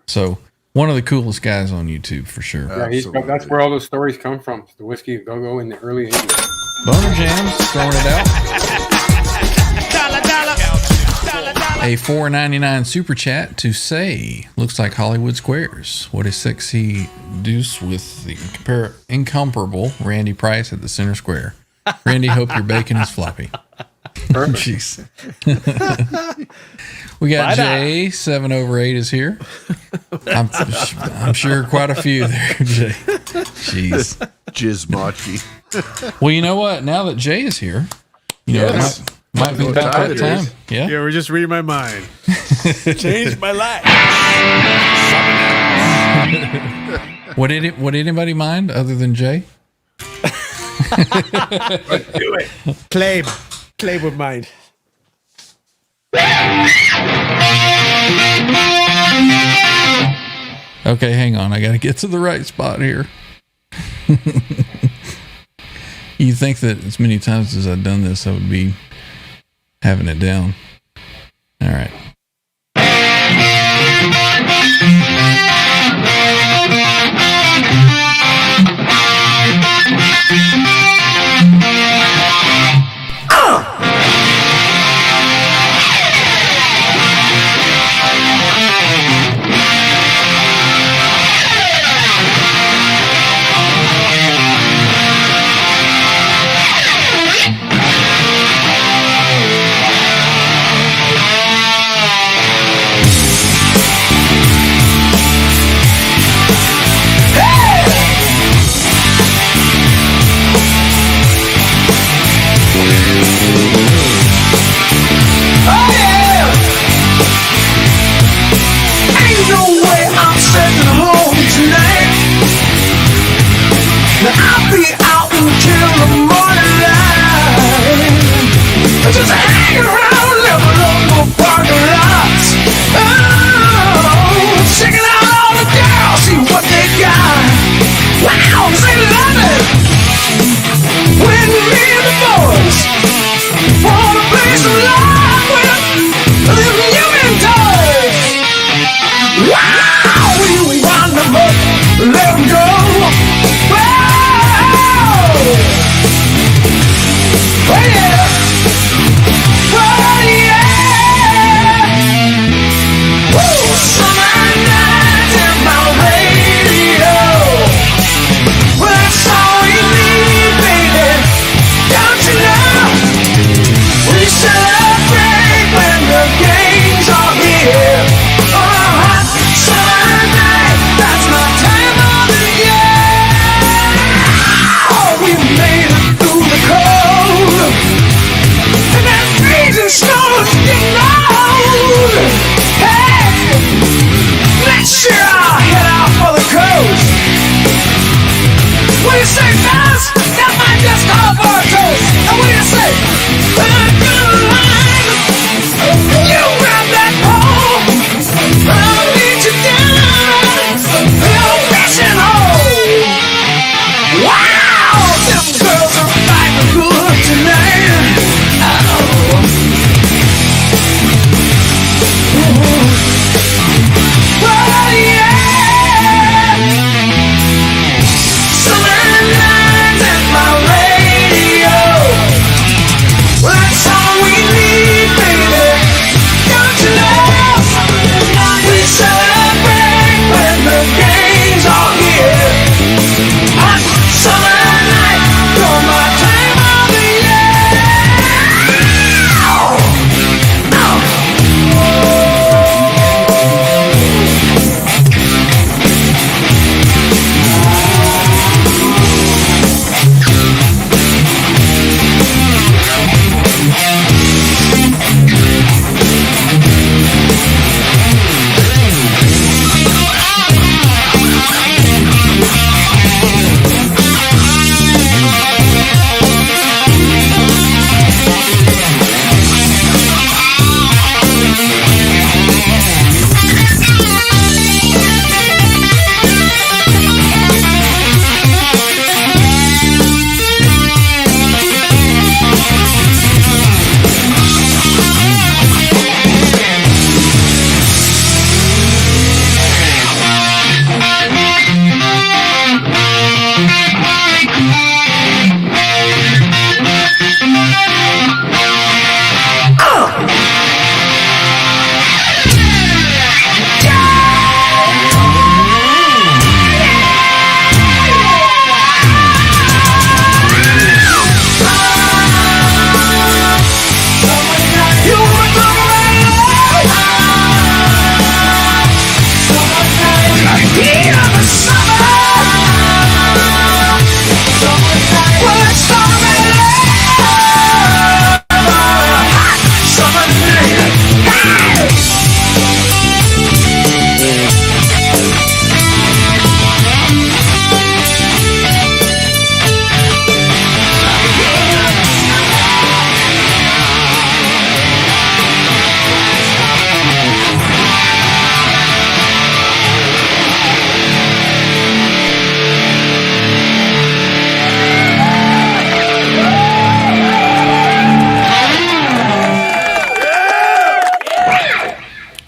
so one of the coolest guys on YouTube for sure. Yeah, that's where all those stories come from. The Whiskey a Go-Go in the early 80s. Boner Jams throwing it out. A $4.99 super chat to say, looks like Hollywood Squares. What a sexy deuce with the incomparable Randy Price at the center square. Randy, hope your bacon is floppy. Jeez. We got Jay, 7 over 8 is here. I'm sure quite a few there, Jay. Jeez. Jizmachi. Well, you know what? Now that Jay is here, it might be about that time. Yeah. Yeah, we're just reading my mind. Changed my life. Would anybody mind other than Jay? Let's do it. Claim would mind. Okay, hang on. I got to get to the right spot here. You'd think that as many times as I've done this, I would be having it down. All right.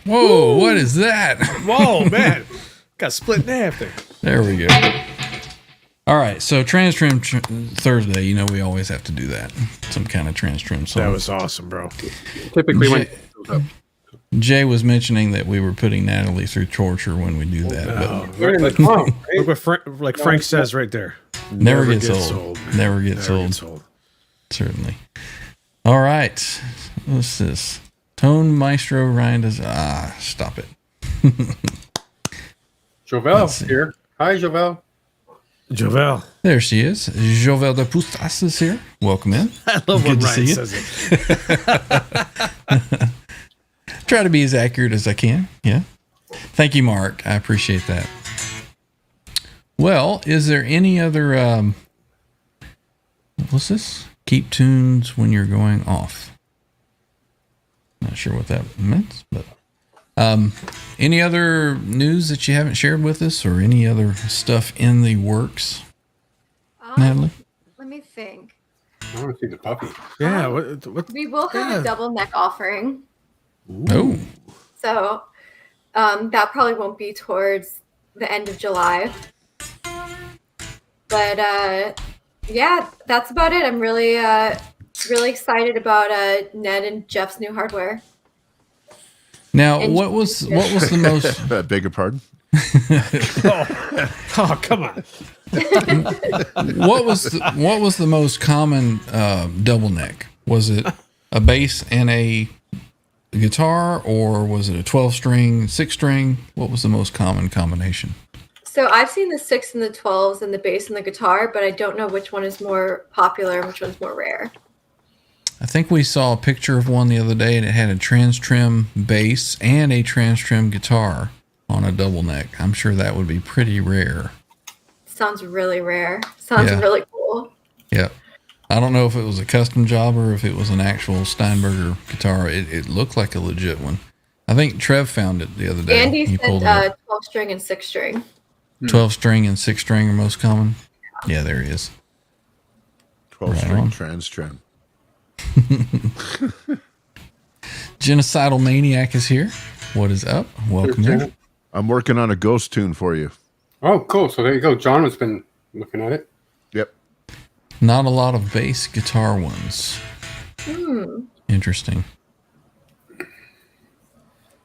Whoa, what is that? Whoa, man. Got split in half there. There we go. All right, so TransTrem Thursday, you know we always have to do that. Some kind of TransTrem song. That was awesome, bro. Typically, when Jay was mentioning that we were putting Natalie through torture when we do that. But we're in the song, Look right? what Frank says right there. never gets old. Never gets old. Certainly. All right. What's this? Tone Maestro Ryan does. Stop it. Jovel here. Hi, Jovel. Jovel. There she is. Jovel de Pustas is here. Welcome in. I love Good when to Ryan see you. says it. Try to be as accurate as I can. Yeah. Thank you, Mark. I appreciate that. Well, is there any other what's this? Keep tunes when you're going off. Not sure what that meant, but any other news that you haven't shared with us or any other stuff in the works? Natalie? Let me think. I want to see the puppy. Yeah. What? We will have a double neck offering. Oh. So that probably won't be towards the end of July. But yeah, that's about it. I'm really really excited about Ned and Jeff's new hardware. Now, And- what was the most Beg your pardon? Oh, come on. what was the most common double neck? Was it a bass and a guitar, or was it a 12-string, 6-string? What was the most common combination? So I've seen the 6 and the 12s and the bass and the guitar, but I don't know which one is more popular and which one's more rare. I think we saw a picture of one the other day, and it had a TransTrem bass and a TransTrem guitar on a double neck. I'm sure that would be pretty rare. Sounds really rare. Sounds Yeah. really cool. Yep. I don't know if it was a custom job or if it was an actual Steinberger guitar. It looked like a legit one. I think Trev found it the other day. Andy He said pulled it up. 12-string and 6-string. 12-string and 6-string are most common. Yeah, there he is. 12-string on. TransTrem. Genocidal Maniac is here. What is up? Welcome in. I'm working on a ghost tune for you. Oh, cool. So there you go. John has been looking at it. Yep. Not a lot of bass guitar ones. Interesting.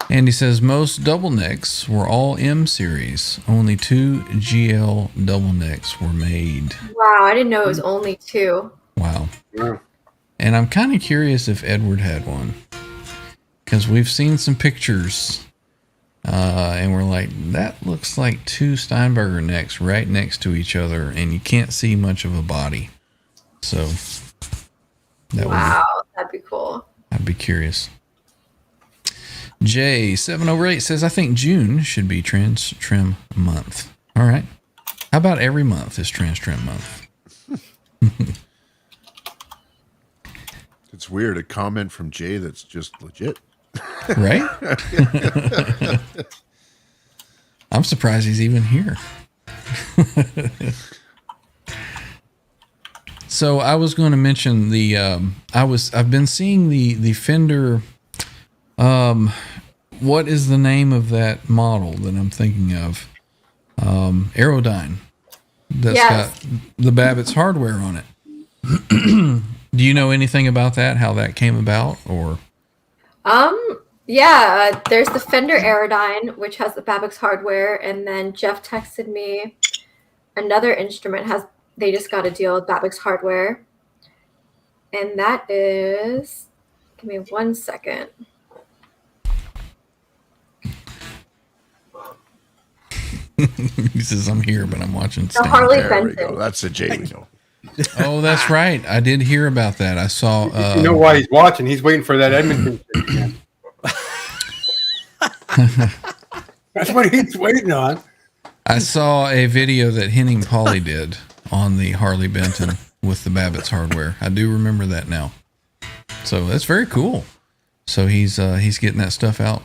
Andy says most double necks were all M series. Only 2 GL double necks were made. Wow, I didn't know it was only 2. Wow. Yeah. And I'm kind of curious if Edward had one. Because we've seen some pictures. And we're like, that looks like 2 Steinberger necks right next to each other. And you can't see much of a body. So that Wow, that'd be cool. I'd be curious. J708 says, I think June should be TransTrem month. All right. How about every month is TransTrem month? It's weird. A comment from Jay that's just legit. Right? I'm surprised he's even here. So I was going to mention the I've been seeing the Fender what is the name of that model that I'm thinking of? Aerodyne. That's Yes. got the Babbitt's hardware on it. Do you know anything about that? How that came about, or? Yeah, there's the Fender Aerodyne, which has the Babbitt's hardware, and then Jeff texted me another instrument they just got a deal with Babbitt's hardware. And that is, give me 1 second. He says, I'm here, but I'm watching The Stan. Harley There we go. Benton. That's a J we know. Oh, that's right. I did hear about that. I saw. You know why he's watching? He's waiting for that Edmonton shit again. That's what he's waiting on. I saw a video that Henning Pauly did on the Harley Benton with the Babbitt's hardware. I do remember that now. So that's very cool. So he's getting that stuff out.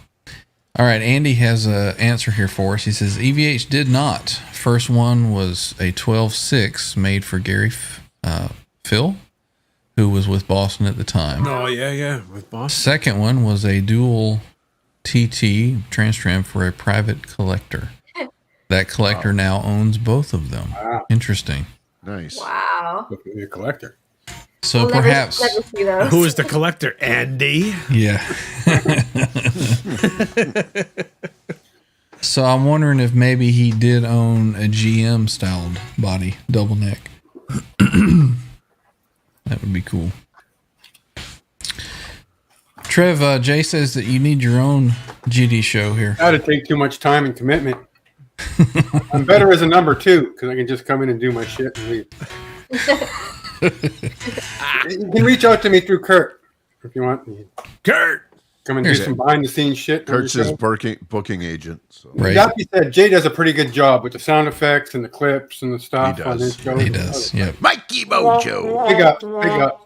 All right, Andy has an answer here for us. He says EVH did not. First one was a 12.6 made for Gary Phil, who was with Boston at the time. Oh yeah, with Boston. Second one was a dual TT TransTrem for a private collector. That collector now owns both of them. Wow. Interesting. Nice. Wow. Look at your collector. So We'll perhaps, never see those. Who is the collector? Andy. yeah. So I'm wondering if maybe he did own a GM styled body, double neck. That would be cool. Trev, Jay says that you need your own GD show here. That'd take too much time and commitment. I'm better as a number 2 because I can just come in and do my shit and leave. You can reach out to me through Kurt if you want. Kurt. Come and do some behind the scenes shit. Kurt's his booking agent. So. Right. That being said, Jay does a pretty good job with the sound effects and the clips and the stuff. He on does. his show. He does. Yep. Mikey Mojo. Big up. Big up.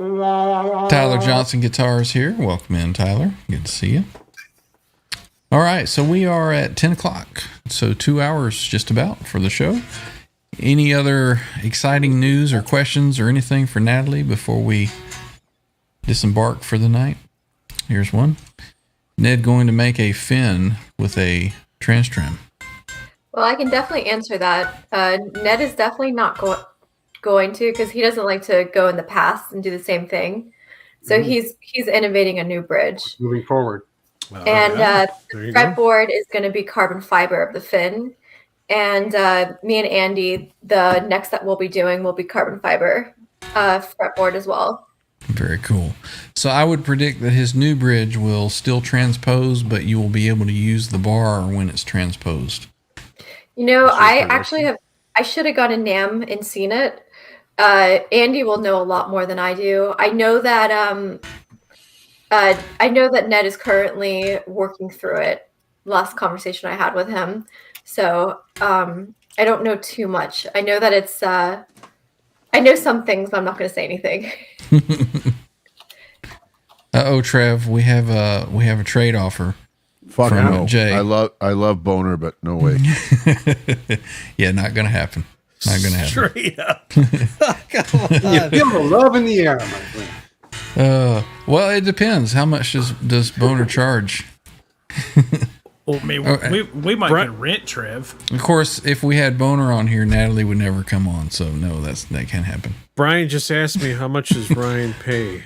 Tyler Johnson Guitars here. Welcome in, Tyler. Good to see you. All right, so we are at 10 o'clock. So 2 hours just about for the show. Any other exciting news or questions or anything for Natalie before we disembark for the night? Here's one. Ned going to make a fin with a TransTrem. Well, I can definitely answer that. Ned is definitely not going to, because he doesn't like to go in the past and do the same thing. So he's innovating a new bridge. Moving forward. And There the you go. fretboard is going to be carbon fiber of the fin. And me and Andy, the next that we'll be doing will be carbon fiber fretboard as well. Very cool. So I would predict that his new bridge will still transpose, but you will be able to use the bar when it's transposed. You know, I should have gone to NAM and seen it. Andy will know a lot more than I do. I know that Ned is currently working through it. Last conversation I had with him. So I don't know too much. I know that it's I know some things, but I'm not going to say anything. Trev, we have a trade offer. Fuck From no. Jay. I love Boner, but no way. Yeah, not gonna happen. Not gonna happen. Straight up. You feel the love in the air, my friend. Well, it depends. How much does Boner charge? Well, I mean, we might can rent Trev. Of course, if we had Boner on here, Natalie would never come on. So no, that can't happen. Brian just asked me how much does Brian pay?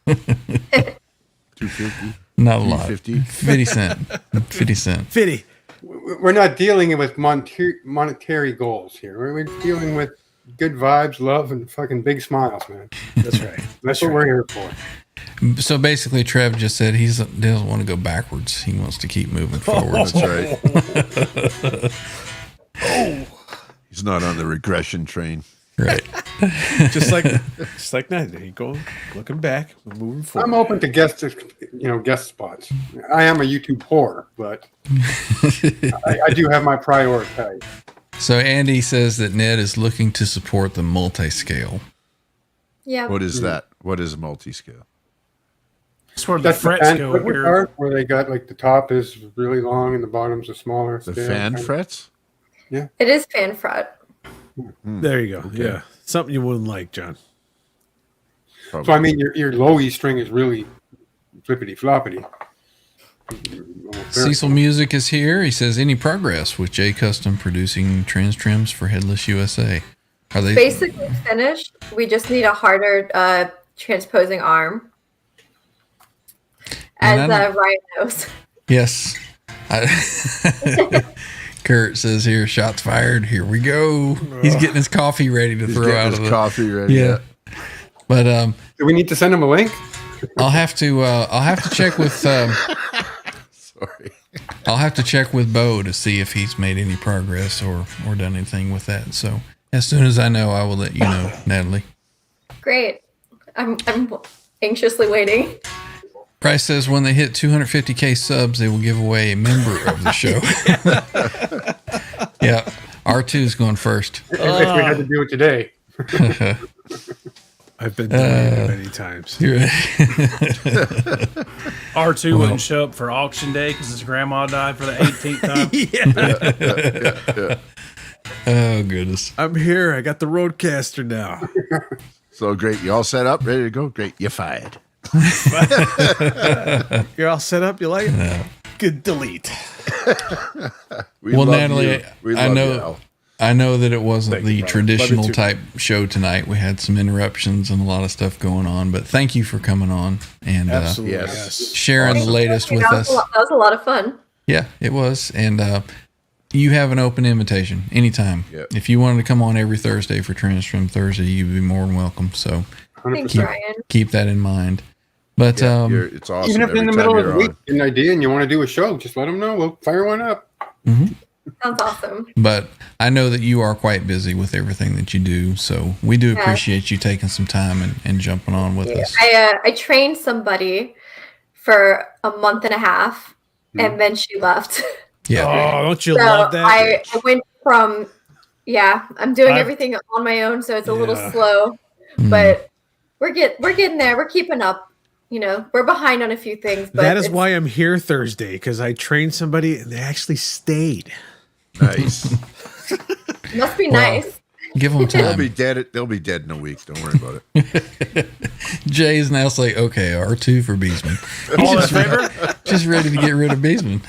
$250. Not a lot. 50. 50 cent. 50 cent. 50. We're not dealing with monetary goals here. We're dealing with good vibes, love, and fucking big smiles, man. That's right. That's what we're here for. So basically, Trev just said he doesn't want to go backwards. He wants to keep moving forward. That's right. He's not on the regression train. Right. Just like that. There you go. Looking back, we're moving forward. I'm open to guest spots. I am a YouTube whore, but I do have my prioritize. So Andy says that Ned is looking to support the multi-scale. Yeah. What is that? What is a multi-scale? That's where the That's the frets fan go foot weird. part where they got like the top is really long and the bottom's a smaller. The scale. fan frets? It is fan fret. There you go. Yeah. Something you wouldn't like, John. So I mean, your low E string is really flippity floppity. Cecil Music is here. He says, any progress with J Custom producing TransTrems for Headless USA? Are they Basically finished. We just need a harder transposing arm. And As Ryan knows. Yes. Kurt says here, shots fired. Here we go. He's getting his coffee ready to He's throw getting out his of the coffee ready. Yeah. But Do we need to send him a link? I'll have to check with Sorry. I'll have to check with Bo to see if he's made any progress or done anything with that. So as soon as I know, I will let you know, Natalie. Great. I'm anxiously waiting. Bryce says when they hit 250K subs, they will give away a member of the show. Yeah, R2 is going first. If we had to do it today. I've been doing it many times. R2 wouldn't show up for auction day because his grandma died for the 18th time. Oh, goodness. I'm here. I got the Roadcaster now. So great. You all set up? Ready to go? Great. You're fired. You're all set up? You like it? Good. Delete. Well, Natalie, I know. You, I know that it wasn't Thank the you, brother. traditional Love you too. type show tonight. We had some interruptions and a lot of stuff going on, but thank you for coming on and Absolutely. yes. sharing the latest with us. That was a lot of fun. Yeah, it was. And you have an open invitation anytime. Yep. If you wanted to come on every Thursday for TransTrem Thursday, you'd be more than welcome. So Thanks, Ryan. keep that in mind. But it's awesome. Even if in the every middle time of the you're week, on. get an idea and you want to do a show, just let them know. We'll fire one up. Sounds awesome. But I know that you are quite busy with everything that you do, so we do Yeah. appreciate you taking some time and jumping on with us. I trained somebody for a month and a half, and then she left. Yeah. Oh, don't you So love that? I went from, I'm doing I've- everything on my own, so it's a little Yeah. slow, but we're getting there. We're keeping up. You know, we're behind on a few things, but That is it's- why I'm here Thursday, because I trained somebody and they actually stayed. Nice. it must be Well, nice. Give them They'll time. be dead. They'll be dead in a week. Don't worry about it. Jay's now like, okay, R2 for Beesman. All in favor? Just ready to get rid of Beesman.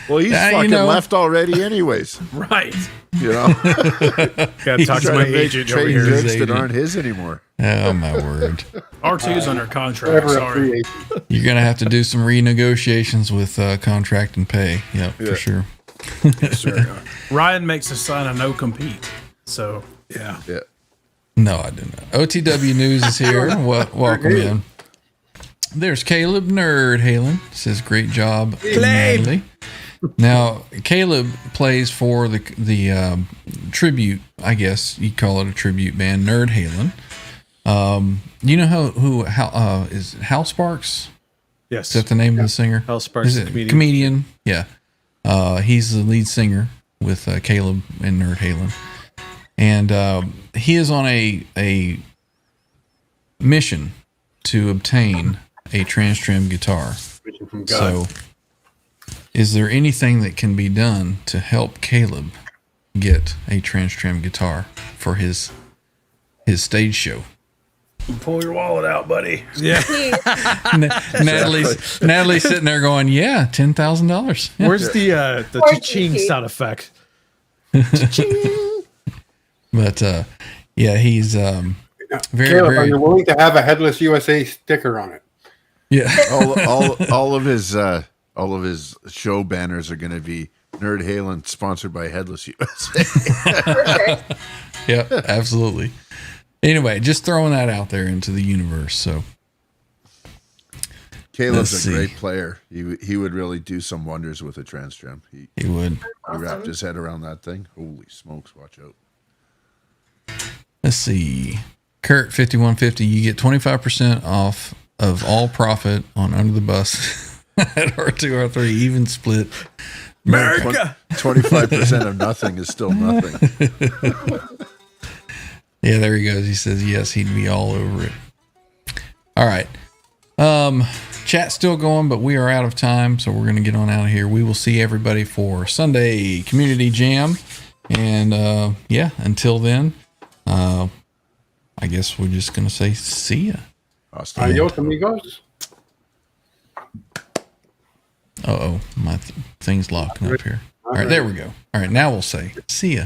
Well, he's Yeah, you fucking know. left already, anyways. Right. You know, Got to talk to trying my to make agent over trade here. drinks Agent. that aren't his anymore. Oh, my word. R2's under contract. Whatever a Sorry. free agent. You're going to have to do some renegotiations with contract and pay. Yep, Yeah. for sure. Ryan makes us sign a no compete. So Yeah. Yeah. No, I didn't. OTW News is here. Welcome in. There's Caleb Nerd Halen. Says, great job, Natalie. Now, Caleb plays for the tribute, I guess you'd call it a tribute band, Nerd Halen. You know how is it Hal Sparks? Yes. Is that the name of the singer? Hal Sparks, Is the it comedian. comedian? Yeah. He's the lead singer with Caleb and Nerd Halen. And he is on a mission to obtain a TransTrem guitar. From God. So, is there anything that can be done to help Caleb get a TransTrem guitar for his stage show? pull your wallet out, buddy. Yeah. Natalie's sitting there going, "Yeah, $10,000." Yeah. Where's the Or cha-ching GT. sound effect? But yeah, he's very Caleb, are very you willing to have a Headless USA sticker on it? yeah. all of his show banners are going to be Nerd Halen sponsored by Headless USA. Perfect. Yeah, absolutely. Anyway, just throwing that out there into the universe. So Caleb's Let's a see. great player. He would really do some wonders with a TransTrem. He he would. wrapped his head around that thing. Holy smokes! Watch out. Let's see. Kurt 5150, you get 25% off of all profit on Under the Bus at R2 R3 even split. America. 25% of nothing is still nothing. Yeah, there he goes. He says yes, he'd be all over it. All right. Chat's still going, but we are out of time, so we're going to get on out of here. We will see everybody for Sunday Community Jam. And yeah, until then, I guess we're just going to say see ya. Austin. Adios, amigos. Uh-oh, my thing's locking up here. All right, there we go. All right, now we'll say see ya.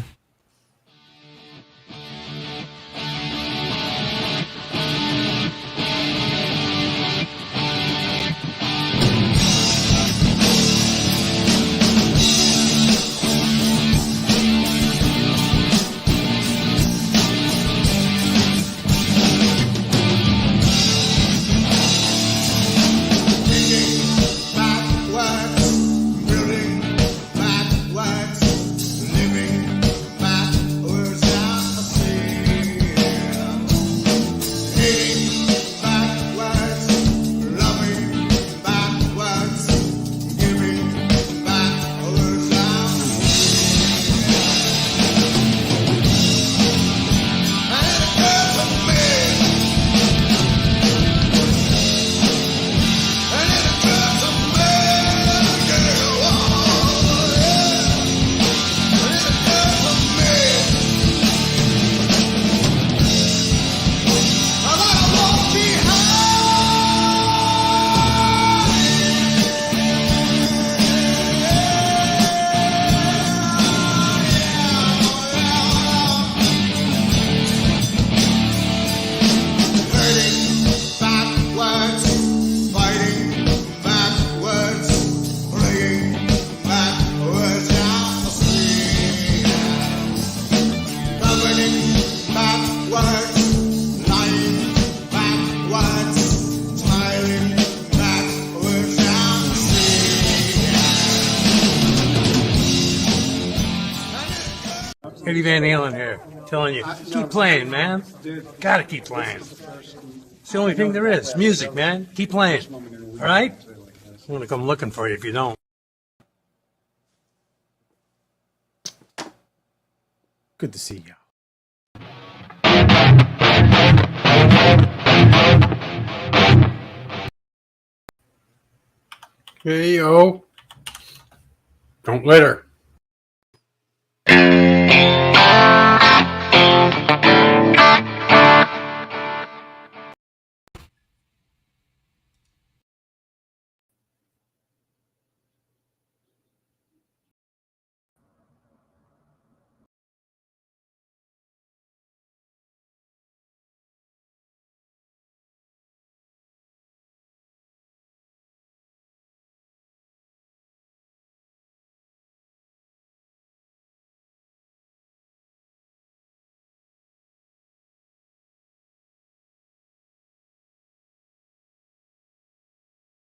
Eddie Van Halen here, telling you, keep playing, man. Gotta keep playing. It's the only thing there is. Music, man. Keep playing. All right? I'm gonna come looking for you if you don't. Good to see you. Hey, yo. Don't litter.